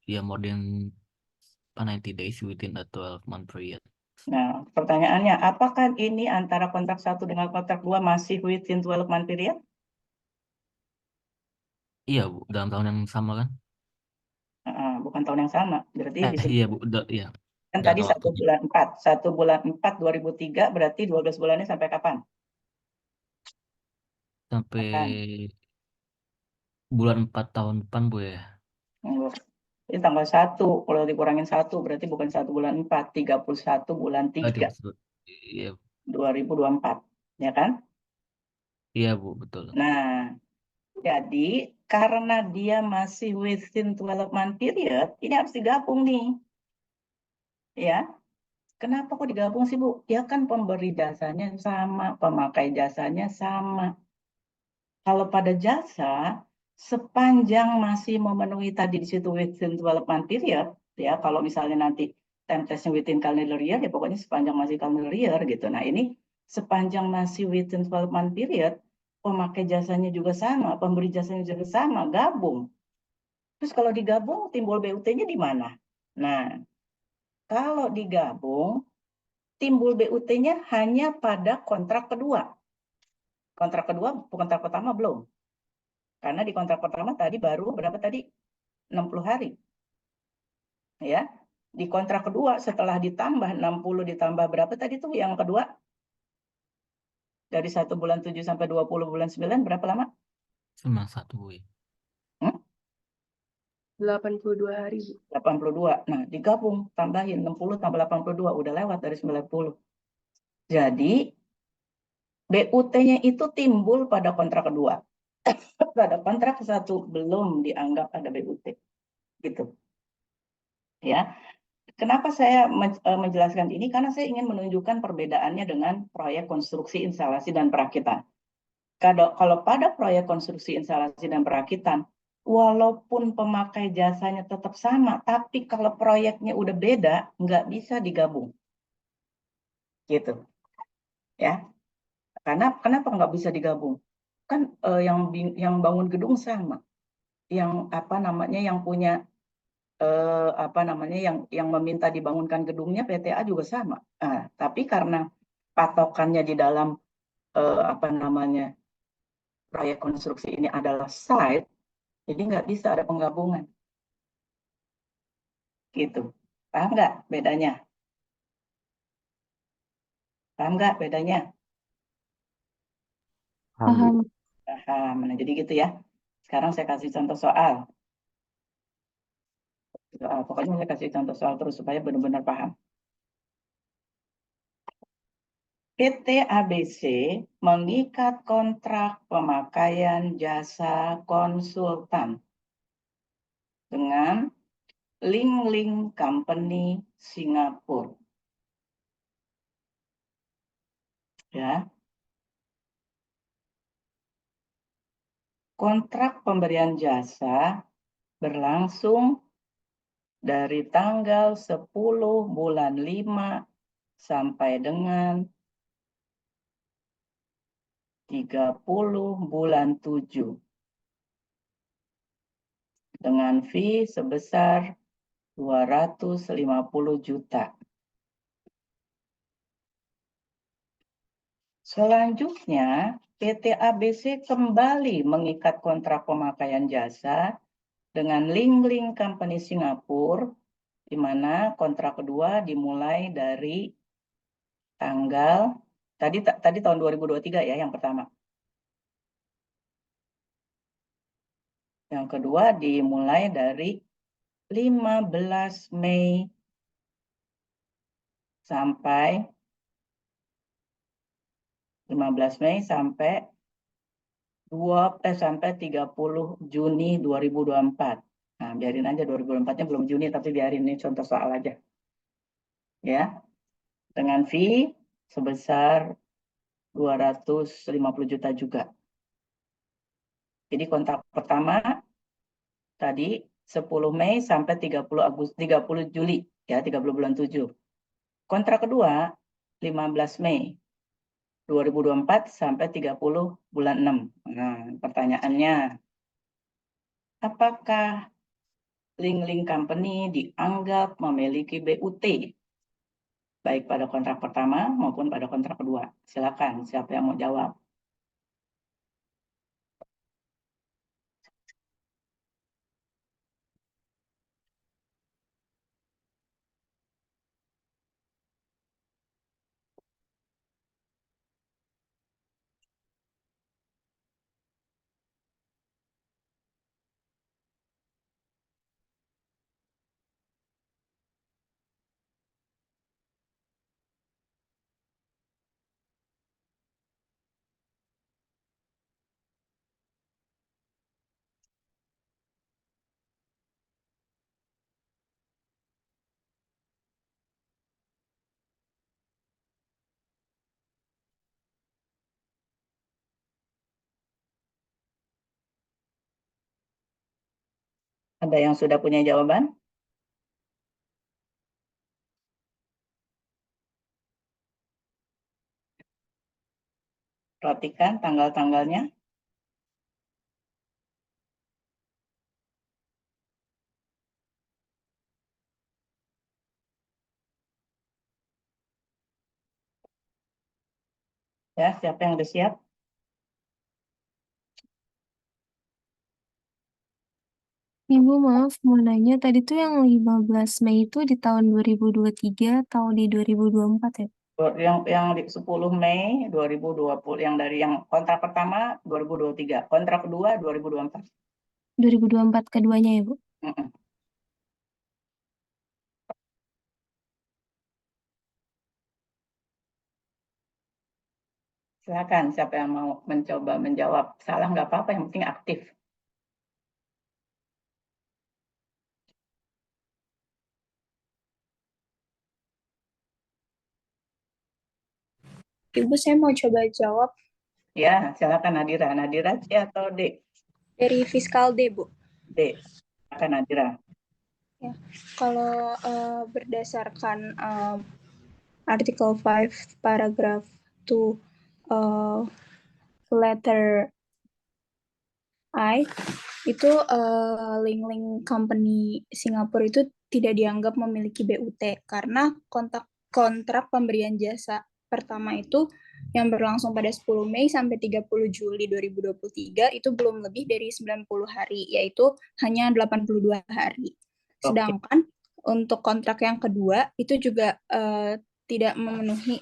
ya more than 90 days within a 12-month period. Nah, pertanyaannya, apakah ini antara kontrak 1 dengan kontrak 2 masih within 12-month period? Iya, Bu. Dalam tahun yang sama kan? Bukan tahun yang sama. Berarti bisa Iya, Bu. Iya. kan tadi Jangka 1 bulan 4. 1 bulan 4 2003 berarti 12 bulannya sampai kapan? sampai Kapan? bulan 4 tahun depan, Bu ya. Ini tanggal 1, kalau dikurangin 1 berarti bukan 1 bulan 4, 31 bulan 3, Iya, 2024. Ya kan? iya, Bu, betul. Nah, jadi karena dia masih within 12-month period, ini harus digabung nih. Ya, kenapa kok digabung sih, Bu? Ya kan pemberi jasanya sama, pemakai jasanya sama. Kalau pada jasa, sepanjang masih memenuhi tadi di situ within 12-month period, ya kalau misalnya nanti time testnya within calendar year, ya pokoknya sepanjang masih calendar year gitu. Nah ini sepanjang masih within 12-month period, pemakai jasanya juga sama, pemberi jasanya juga sama, gabung. Terus kalau digabung, timbul BUT-nya di mana? Nah, kalau digabung, timbul BUT-nya hanya pada kontrak kedua. Kontrak kedua, kontrak pertama belum. Karena di kontrak pertama tadi baru berapa tadi? 60 hari. Ya. Di kontrak kedua setelah ditambah 60 ditambah berapa tadi tuh yang kedua? Dari 1 bulan 7 sampai 20 bulan 9 berapa lama? Cuma 1, Bu. 82 hari. 82. Nah, digabung, tambahin 60 tambah 82, udah lewat dari 90. Jadi, BUT-nya itu timbul pada kontrak kedua. Pada kontrak satu belum dianggap ada BUT. Gitu. Ya. Kenapa saya menjelaskan ini? Karena saya ingin menunjukkan perbedaannya dengan proyek konstruksi instalasi dan perakitan. Kalau pada proyek konstruksi instalasi dan perakitan, walaupun pemakai jasanya tetap sama, tapi kalau proyeknya udah beda, nggak bisa digabung. Gitu. Ya. Karena kenapa nggak bisa digabung? Kan yang bangun gedung sama. Yang apa namanya yang punya apa namanya yang meminta dibangunkan gedungnya PTA juga sama. Nah, tapi karena patokannya di dalam apa namanya proyek konstruksi ini adalah site, jadi nggak bisa ada penggabungan. Gitu. Paham nggak bedanya? Paham nggak bedanya? Paham. Paham. Nah, jadi gitu ya. Sekarang saya kasih contoh soal. Pokoknya saya kasih contoh soal terus supaya benar-benar paham. PT ABC mengikat kontrak pemakaian jasa konsultan dengan Link Company Singapura. Ya. kontrak pemberian jasa berlangsung dari tanggal 10 bulan 5 sampai dengan 30 bulan 7 dengan fee sebesar 250 juta. Selanjutnya, PT ABC kembali mengikat kontrak pemakaian jasa dengan Ling Company Singapura, di mana kontrak kedua dimulai dari tanggal tadi tahun 2023 ya yang pertama. Yang kedua dimulai dari 15 Mei sampai 30 Juni 2024. Nah, biarin aja 2024-nya belum Juni, tapi biarin ini contoh soal aja. Ya. Dengan fee sebesar 250 juta juga. Jadi kontrak pertama tadi 10 Mei sampai 30 Juli ya, 30 bulan 7. Kontrak kedua 15 Mei 2024 sampai 30 bulan 6. Nah, pertanyaannya, apakah Ling Company dianggap memiliki BUT baik pada kontrak pertama maupun pada kontrak kedua? Silakan, siapa yang mau jawab? Ada yang sudah punya jawaban? Perhatikan tanggal-tanggalnya. Ya, siapa yang udah siap? Ibu maaf mau nanya, tadi tuh yang 15 Mei itu di tahun 2023 atau di 2024 ya? Yang di 10 Mei 2020, yang dari yang kontrak pertama 2023, kontrak kedua 2024. 2024 keduanya ya, Bu? Silakan, siapa yang mau mencoba menjawab. Salah nggak apa-apa, yang penting aktif. Ibu, saya mau coba jawab. Ya, silakan Nadira. Nadira C atau D? Dari fiskal D, Bu. D. Silakan Nadira. Ya, kalau berdasarkan Article 5 paragraph 2 letter I, itu Ling Company Singapura itu tidak dianggap memiliki BUT karena kontrak pemberian jasa pertama itu yang berlangsung pada 10 Mei sampai 30 Juli 2023 itu belum lebih dari 90 hari, yaitu hanya 82 hari. Sedangkan untuk kontrak yang kedua itu juga tidak memenuhi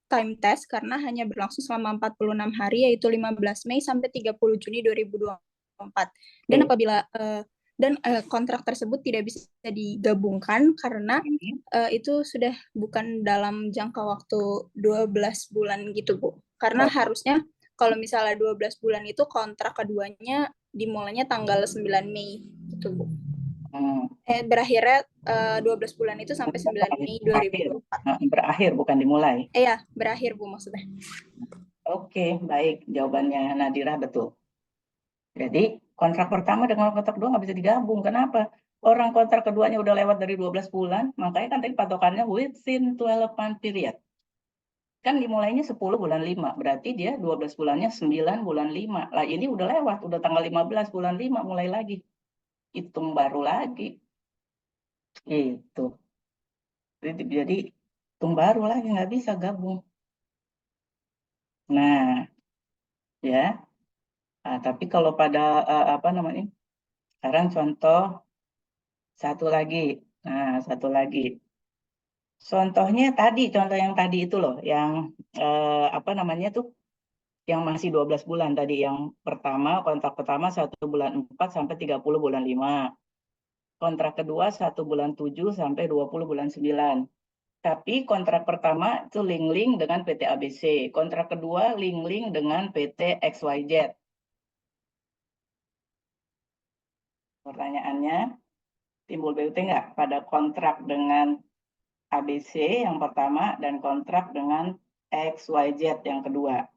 time test karena hanya berlangsung selama 46 hari, yaitu 15 Mei sampai 30 Juni 2024. Dan apabila kontrak tersebut tidak bisa digabungkan karena itu sudah bukan dalam jangka waktu 12 bulan gitu, Bu. Karena harusnya kalau misalnya 12 bulan itu kontrak keduanya dimulainya tanggal 9 Mei gitu, Bu. Berakhirnya 12 bulan itu sampai 9 Mei 2024. Berakhir, bukan dimulai. Iya, berakhir, Bu, maksudnya. Oke, baik. Jawabannya Nadira betul. Jadi kontrak pertama dengan kontrak kedua nggak bisa digabung. Kenapa? Orang kontrak keduanya udah lewat dari 12 bulan, makanya kan tadi patokannya within 12 month period. Kan dimulainya 10 bulan 5, berarti dia 12 bulannya 9 bulan 5. Lah ini udah lewat, udah tanggal 15 bulan 5 mulai lagi. Hitung baru lagi. Itu. Jadi hitung baru lagi, nggak bisa gabung. Nah, ya. Nah, tapi kalau pada apa namanya? Sekarang contoh satu lagi. Nah, satu lagi. Contohnya tadi, contoh yang tadi itu loh, yang apa namanya tuh, yang masih 12 bulan tadi, yang pertama, kontrak pertama 1 bulan 4 sampai 30 bulan 5. Kontrak kedua 1 bulan 7 sampai 20 bulan 9. Tapi kontrak pertama itu link-link dengan PT ABC. Kontrak kedua link-link dengan PT XYZ. Pertanyaannya, timbul BUT nggak pada kontrak dengan ABC yang pertama dan kontrak dengan XYZ yang kedua?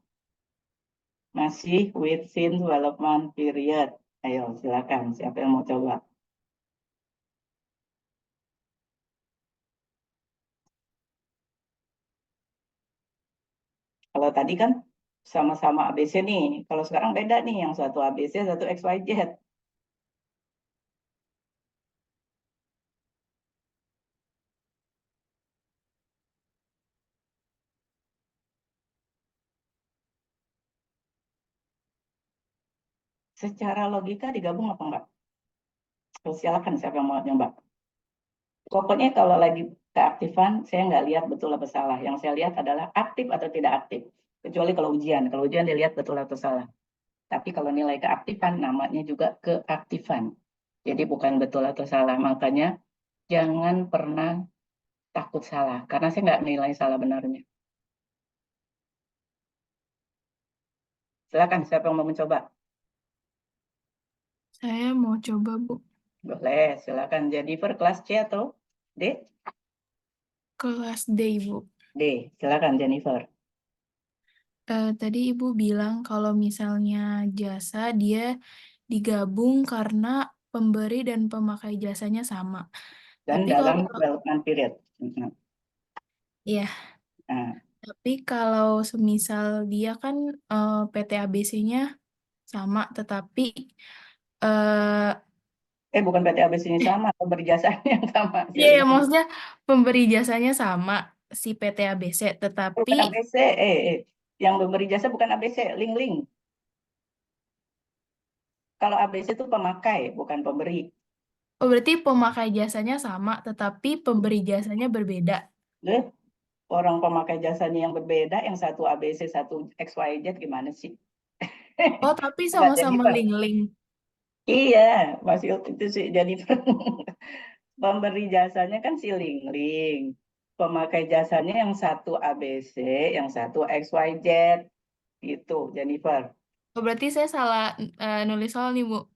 Masih within 12 month period. Ayo silakan, siapa yang mau coba? Kalau tadi kan sama-sama ABC nih, kalau sekarang beda nih, yang satu ABC, satu XYZ. Secara logika digabung apa enggak? Silakan siapa yang mau nyoba. Pokoknya kalau lagi keaktifan, saya nggak lihat betul apa salah. Yang saya lihat adalah aktif atau tidak aktif. Kecuali kalau ujian. Kalau ujian dilihat betul atau salah. Tapi kalau nilai keaktifan, namanya juga keaktifan. Jadi bukan betul atau salah. Makanya jangan pernah takut salah. Karena saya nggak nilai salah benarnya. Silakan siapa yang mau mencoba. Saya mau coba, Bu. Boleh, silakan. Jennifer kelas C atau D? Kelas D, Ibu. D, silakan Jennifer. Tadi Ibu bilang kalau misalnya jasa dia digabung karena pemberi dan pemakai jasanya sama. Dan Tapi dalam kalau development period. ya, Nah, tapi kalau semisal dia kan PT ABC-nya sama, tetapi bukan PT ABC ini sama, pemberi jasanya yang sama. iya ya, maksudnya pemberi jasanya sama si PT ABC, tetapi Bukan ABC, yang memberi jasa bukan ABC, link-link. Kalau ABC itu pemakai, bukan pemberi. oh berarti pemakai jasanya sama, tetapi pemberi jasanya berbeda. Orang pemakai jasanya yang berbeda, yang satu ABC, satu XYZ, gimana sih? Oh, tapi sama-sama link-link. Iya, masih itu sih Jennifer. Pemberi jasanya kan si link-link. Pemakai jasanya yang satu ABC, yang satu XYZ. Gitu, Jennifer. Oh, berarti saya salah nulis soal nih, Bu.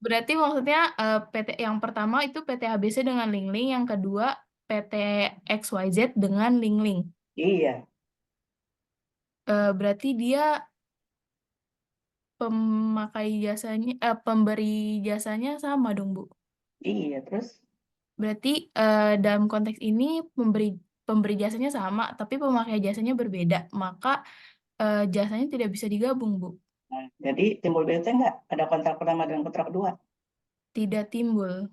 Berarti maksudnya PT yang pertama itu PT ABC dengan link-link, yang kedua PT XYZ dengan link-link. Iya. Berarti dia pemberi jasanya sama dong, Bu. Iya, terus? Berarti dalam konteks ini pemberi jasanya sama, tapi pemakai jasanya berbeda, maka jasanya tidak bisa digabung, Bu. Nah, jadi timbul BUT nggak ada kontrak pertama dan kontrak kedua? Tidak timbul.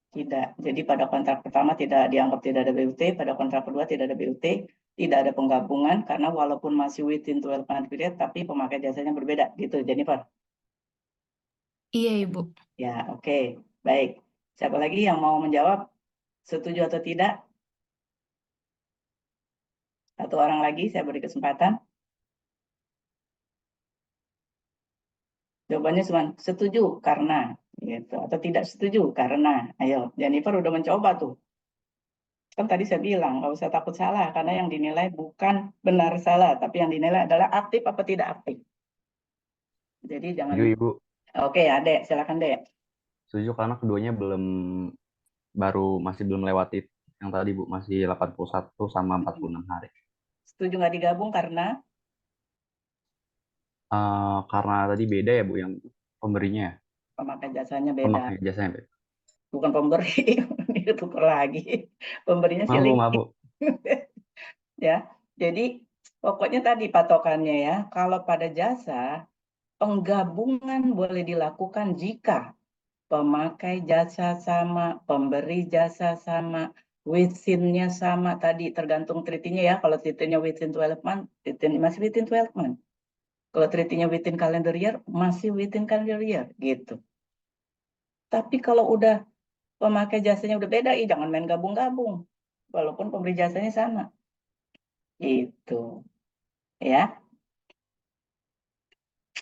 Tidak. Jadi pada kontrak pertama tidak dianggap tidak ada BUT, pada kontrak kedua tidak ada BUT, tidak ada penggabungan karena walaupun masih within 12 month period, tapi pemakai jasanya berbeda. Gitu, Jennifer. Iya, Ibu. Ya, oke. Baik. Siapa lagi yang mau menjawab? Setuju atau tidak? Satu orang lagi, saya beri kesempatan. Jawabannya cuma setuju karena, gitu. Atau tidak setuju karena. Ayo, Jennifer udah mencoba tuh. Kan tadi saya bilang, nggak usah takut salah, karena yang dinilai bukan benar salah, tapi yang dinilai adalah aktif apa tidak aktif. Jadi jangan... Setuju, Ibu. Oke, Adek, silakan Dek. Setuju karena keduanya masih belum lewati yang tadi, Bu, masih 81 sama 46 hari. Setuju nggak digabung karena? karena tadi beda ya Bu yang pemberinya ya? Pemakai jasanya beda, Pemakai jasanya beda. bukan pemberi. Ini tukar lagi. Pemberinya si Maaf Bu, link. maaf Bu. Ya, jadi pokoknya tadi patokannya ya, kalau pada jasa, penggabungan boleh dilakukan jika pemakai jasa sama, pemberi jasa sama, within-nya sama, tadi tergantung treaty-nya ya, kalau treaty-nya within 12 month, masih within 12 month. Kalau treaty-nya within calendar year, masih within calendar year, gitu. Tapi kalau udah pemakai jasanya udah beda, jangan main gabung-gabung, walaupun pemberi jasanya sama. Gitu, ya.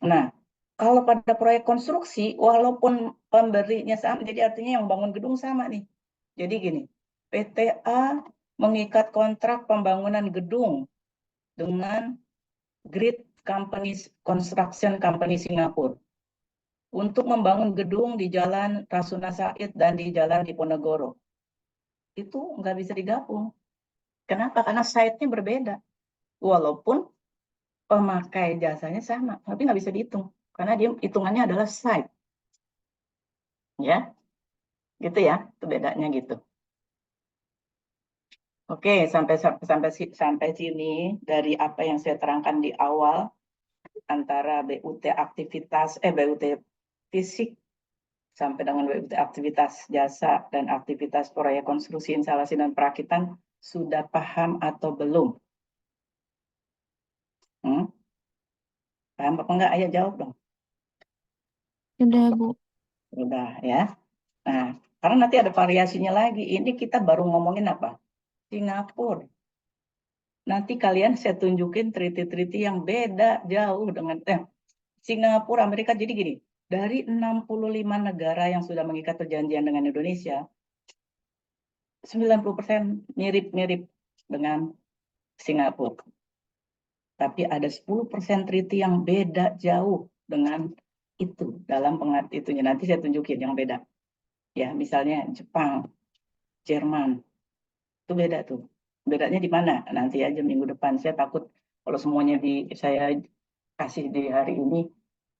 Nah, kalau pada proyek konstruksi, walaupun pemberinya sama, jadi artinya yang bangun gedung sama nih. Jadi gini, PTA mengikat kontrak pembangunan gedung dengan Grid Company Construction Company Singapura untuk membangun gedung di Jalan Rasuna Said dan di Jalan Diponegoro. Itu nggak bisa digabung. Kenapa? Karena site-nya berbeda. Walaupun pemakai jasanya sama, tapi nggak bisa dihitung. Karena dia hitungannya adalah site. Ya, gitu ya, itu bedanya gitu. Oke, sampai sini dari apa yang saya terangkan di awal antara BUT aktivitas BUT fisik sampai dengan BUT aktivitas jasa dan aktivitas proyek konstruksi instalasi dan perakitan sudah paham atau belum? Paham apa enggak? Ayo jawab dong. Sudah, Bu. Sudah ya. Nah, karena nanti ada variasinya lagi. Ini kita baru ngomongin apa? Singapura. Nanti kalian saya tunjukin treaty-treaty yang beda jauh dengan Singapura, Amerika. Jadi gini, dari 65 negara yang sudah mengikat perjanjian dengan Indonesia, 90% mirip-mirip dengan Singapura. Tapi ada 10% treaty yang beda jauh dengan itu dalam itunya. Nanti saya tunjukin yang beda. Ya, misalnya Jepang, Jerman, itu beda tuh. Bedanya di mana? Nanti aja minggu depan. Saya takut kalau semuanya saya kasih di hari ini,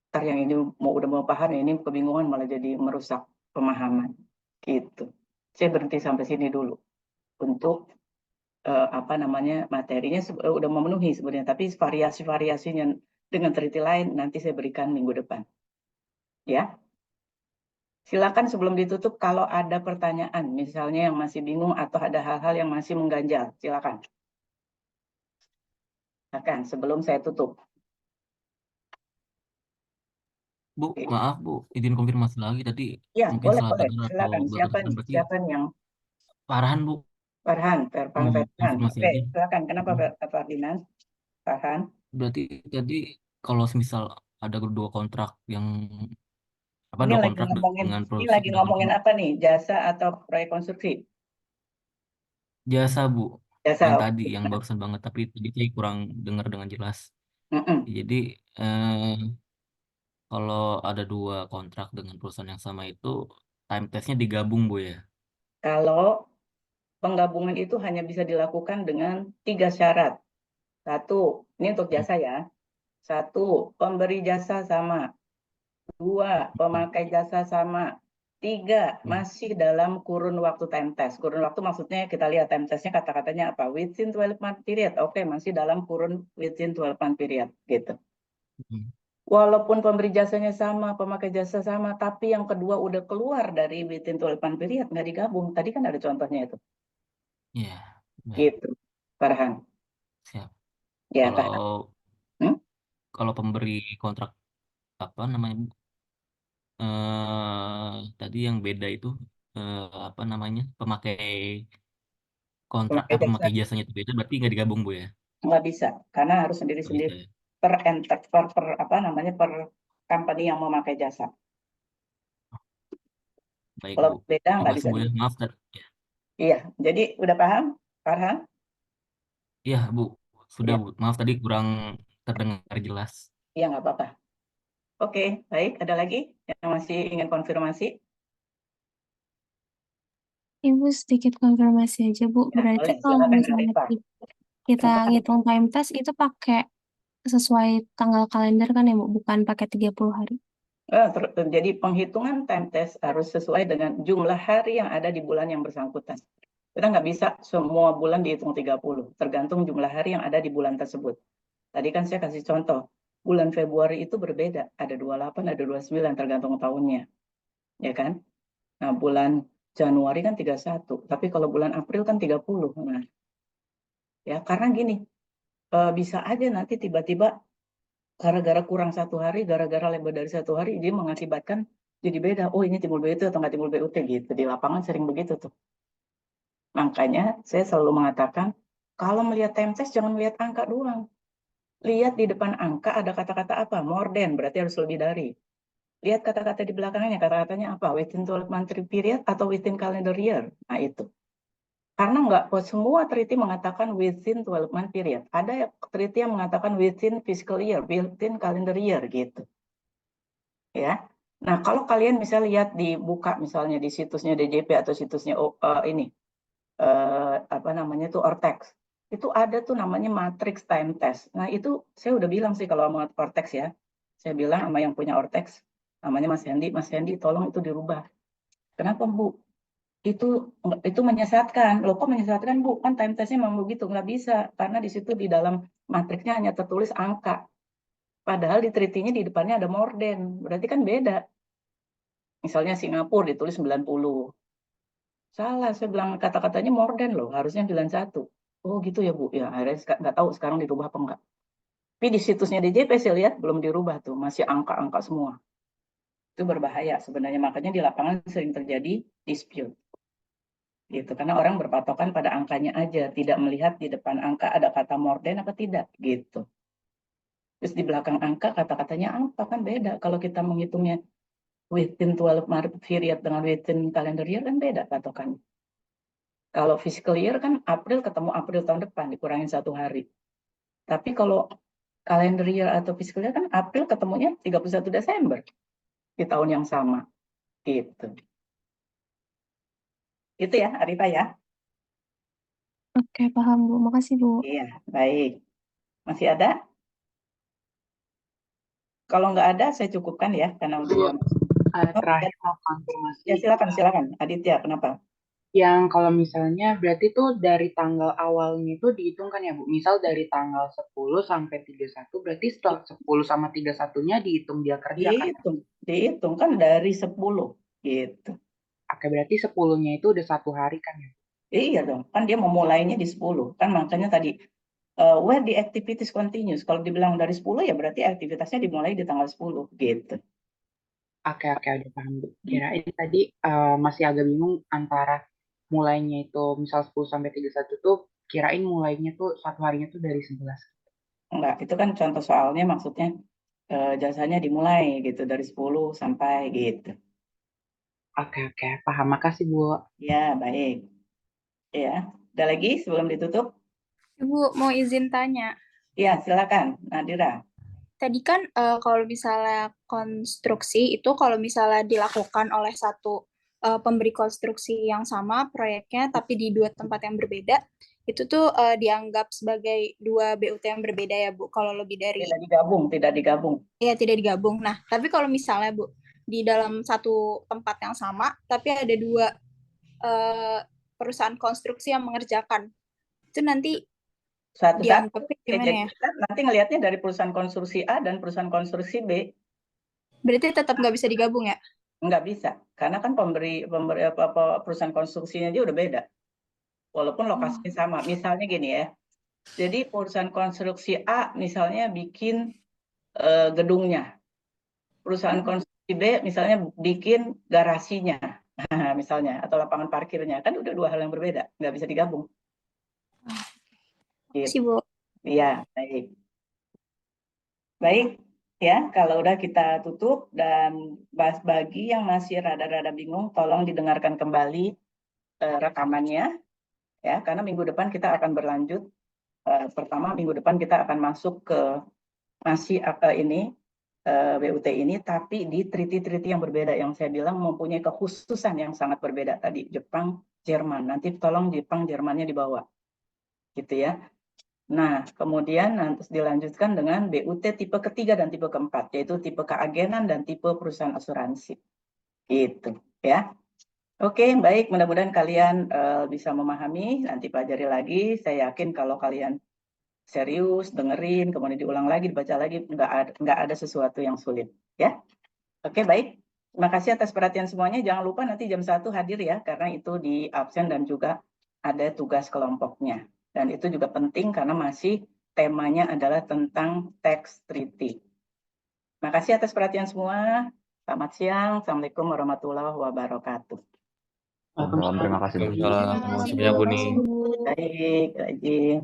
ntar yang ini udah mau paham, ini kebingungan malah jadi merusak pemahaman. Gitu. Saya berhenti sampai sini dulu untuk materinya udah memenuhi sebenarnya, tapi variasi-variasinya dengan treaty lain nanti saya berikan minggu depan. Ya. Silakan sebelum ditutup kalau ada pertanyaan, misalnya yang masih bingung atau ada hal-hal yang masih mengganjal, silakan. Silakan sebelum saya tutup. Bu, maaf Bu, izin konfirmasi lagi tadi Ya, mungkin boleh, salah boleh. dengar atau Silakan. baru kedengar berarti Siapa yang Farhan Bu. Farhan, Farhan. Konfirmasi Oke, aja. silakan. Kenapa Pak Ferdinand? Farhan. Berarti tadi kalau misal ada dua kontrak yang Ini dua lagi kontrak ngomongin, dengan ini produksi lagi ngomongin apa nih? Jasa atau proyek konstruksi? jasa Bu, Jasa. yang tadi yang barusan banget tapi tadi saya kurang dengar dengan jelas. Jadi kalau ada dua kontrak dengan perusahaan yang sama itu time testnya digabung Bu ya? Kalau penggabungan itu hanya bisa dilakukan dengan 3 syarat. 1, ini untuk jasa ya. 1, pemberi jasa sama. 2, pemakai jasa sama. 3, masih dalam kurun waktu time test. Kurun waktu maksudnya kita lihat time testnya kata-katanya apa? Within 12 month period. Oke, masih dalam kurun within 12 month period. Gitu. Walaupun pemberi jasanya sama, pemakai jasa sama, tapi yang kedua udah keluar dari within 12 month period, nggak digabung. Tadi kan ada contohnya itu. Iya. Gitu, Farhan. Siap. Ya, kalau pemberi kontrak apa namanya Bu? Tadi yang beda itu apa namanya pemakai kontrak pemakai jasanya itu beda berarti nggak digabung Bu ya? Nggak bisa karena harus sendiri-sendiri per company yang memakai jasa. Baik Kalau Bu. beda nggak bisa. Bu ya. Maaf ya. Iya, jadi udah paham, Farhan? Iya Bu, sudah Ya. Bu. Maaf tadi kurang terdengar jelas. Iya nggak apa-apa. Oke, baik. Ada lagi yang masih ingin konfirmasi? Ibu sedikit konfirmasi aja Bu. Ya, Berarti boleh. kalau Silakan, misalnya Arifah. kita ngitung time test itu pakai sesuai tanggal kalender kan ya Bu, bukan pakai 30 hari. Jadi penghitungan time test harus sesuai dengan jumlah hari yang ada di bulan yang bersangkutan. Kita nggak bisa semua bulan dihitung 30, tergantung jumlah hari yang ada di bulan tersebut. Tadi kan saya kasih contoh, bulan Februari itu berbeda, ada 28, ada 29, tergantung tahunnya. Ya kan? Nah, bulan Januari kan 31, tapi kalau bulan April kan 30. Nah, ya karena gini, bisa aja nanti tiba-tiba gara-gara kurang satu hari, gara-gara lebih dari satu hari, dia mengakibatkan jadi beda. Oh, ini timbul BUT atau nggak timbul BUT gitu. Di lapangan sering begitu tuh. Makanya saya selalu mengatakan, kalau melihat time test jangan melihat angka doang. Lihat di depan angka ada kata-kata apa? More than, berarti harus lebih dari. Lihat kata-kata di belakangnya, kata-katanya apa? Within 12 month period atau within calendar year. Nah, itu. Karena nggak semua teliti mengatakan within 12 month period. Ada teliti yang mengatakan within fiscal year, within calendar year gitu. Ya. Nah, kalau kalian bisa lihat dibuka misalnya di situsnya DJP atau situsnya ini apa namanya itu Ortex. Itu ada tuh namanya matrix time test. Nah, itu saya udah bilang sih kalau sama Ortex ya. Saya bilang sama yang punya Ortex, namanya Mas Hendy, tolong itu dirubah. Kenapa, Bu? Itu menyesatkan. Loh, kok menyesatkan, Bu? Kan time testnya memang begitu, nggak bisa. Karena di situ di dalam matriksnya hanya tertulis angka. Padahal di treaty-nya di depannya ada more than. Berarti kan beda. Misalnya Singapura ditulis 90. Salah, saya bilang kata-katanya more than loh, harusnya 91. Oh gitu ya Bu, ya akhirnya nggak tahu sekarang dirubah apa enggak. Tapi di situsnya DJP saya lihat belum dirubah tuh, masih angka-angka semua. Itu berbahaya sebenarnya, makanya di lapangan sering terjadi dispute. Gitu, karena orang berpatokan pada angkanya aja, tidak melihat di depan angka ada kata more than apa tidak, gitu. Terus di belakang angka kata-katanya apa, kan beda. Kalau kita menghitungnya within 12 month period dengan within calendar year kan beda patokannya. Kalau fiscal year kan April ketemu April tahun depan, dikurangin satu hari. Tapi kalau calendar year atau fiscal year kan April ketemunya 31 Desember di tahun yang sama. Gitu. Itu ya, Arifah ya. Oke, paham Bu. Makasih Bu. Iya, baik. Masih ada? Kalau nggak ada, saya cukupkan ya, karena udah. Terakhir mau konfirmasi. Ya, silakan. Aditya, kenapa? Yang kalau misalnya berarti tuh dari tanggal awalnya itu dihitung kan ya Bu? Misal dari tanggal 10 sampai 31, berarti setelah 10 sama 31-nya dihitung dia kerja kan? Dihitung kan dari 10 gitu. Oke, berarti 10-nya itu udah satu hari kan ya? Iya dong, kan dia memulainya di 10. Kan makanya tadi where the activities continues. Kalau dibilang dari 10 ya berarti aktivitasnya dimulai di tanggal 10 gitu. Oke, udah paham Bu. Kirain tadi masih agak bingung antara mulainya itu misal 10 sampai 31 tuh kirain mulainya tuh satu harinya tuh dari 11. Enggak, itu kan contoh soalnya maksudnya jasanya dimulai gitu dari 10 sampai gitu. Oke, paham. Makasih Bu. Ya, baik. Ya, ada lagi sebelum ditutup? Ibu mau izin tanya. Ya, silakan, Nadira. Tadi kan kalau misalnya konstruksi itu kalau misalnya dilakukan oleh satu pemberi konstruksi yang sama proyeknya tapi di dua tempat yang berbeda, itu tuh dianggap sebagai dua BUT yang berbeda ya Bu, kalau lebih dari tidak digabung. Iya, tidak digabung. Nah, tapi kalau misalnya Bu di dalam satu tempat yang sama tapi ada dua perusahaan konstruksi yang mengerjakan, itu nanti satu-satu gimana ya? Nanti ngelihatnya dari perusahaan konstruksi A dan perusahaan konstruksi B. Berarti tetap nggak bisa digabung ya? Nggak bisa, karena kan pemberi perusahaan konstruksinya dia udah beda. Walaupun lokasinya sama. Misalnya gini ya, jadi perusahaan konstruksi A misalnya bikin gedungnya. Perusahaan konstruksi B misalnya bikin garasinya, misalnya, atau lapangan parkirnya. Kan udah dua hal yang berbeda, nggak bisa digabung. Gitu. Bu. Iya, baik. Baik, ya, kalau udah kita tutup dan bagi yang masih rada-rada bingung, tolong didengarkan kembali rekamannya, ya, karena minggu depan kita akan berlanjut. Pertama, minggu depan kita akan masuk ke masih BUT ini, tapi di treaty-treaty yang berbeda, yang saya bilang mempunyai kekhususan yang sangat berbeda tadi, Jepang, Jerman. Nanti tolong Jepang, Jermannya dibawa, gitu ya. Nah, kemudian nanti dilanjutkan dengan BUT tipe ketiga dan tipe keempat, yaitu tipe keagenan dan tipe perusahaan asuransi. Gitu, ya. Oke, baik. Mudah-mudahan kalian bisa memahami. Nanti pelajari lagi. Saya yakin kalau kalian serius, dengerin, kemudian diulang lagi, dibaca lagi, nggak ada sesuatu yang sulit, ya. Oke, baik. Terima kasih atas perhatian semuanya. Jangan lupa nanti jam 1 hadir ya, karena itu di absen dan juga ada tugas kelompoknya. Dan itu juga penting karena masih temanya adalah tentang tax treaty. Terima kasih atas perhatian semua. Selamat siang. Assalamualaikum warahmatullahi wabarakatuh. Terima kasih. Bu. Waalaikumsalam. Terima kasih banyak, Bu Ning. Baik, Rajin.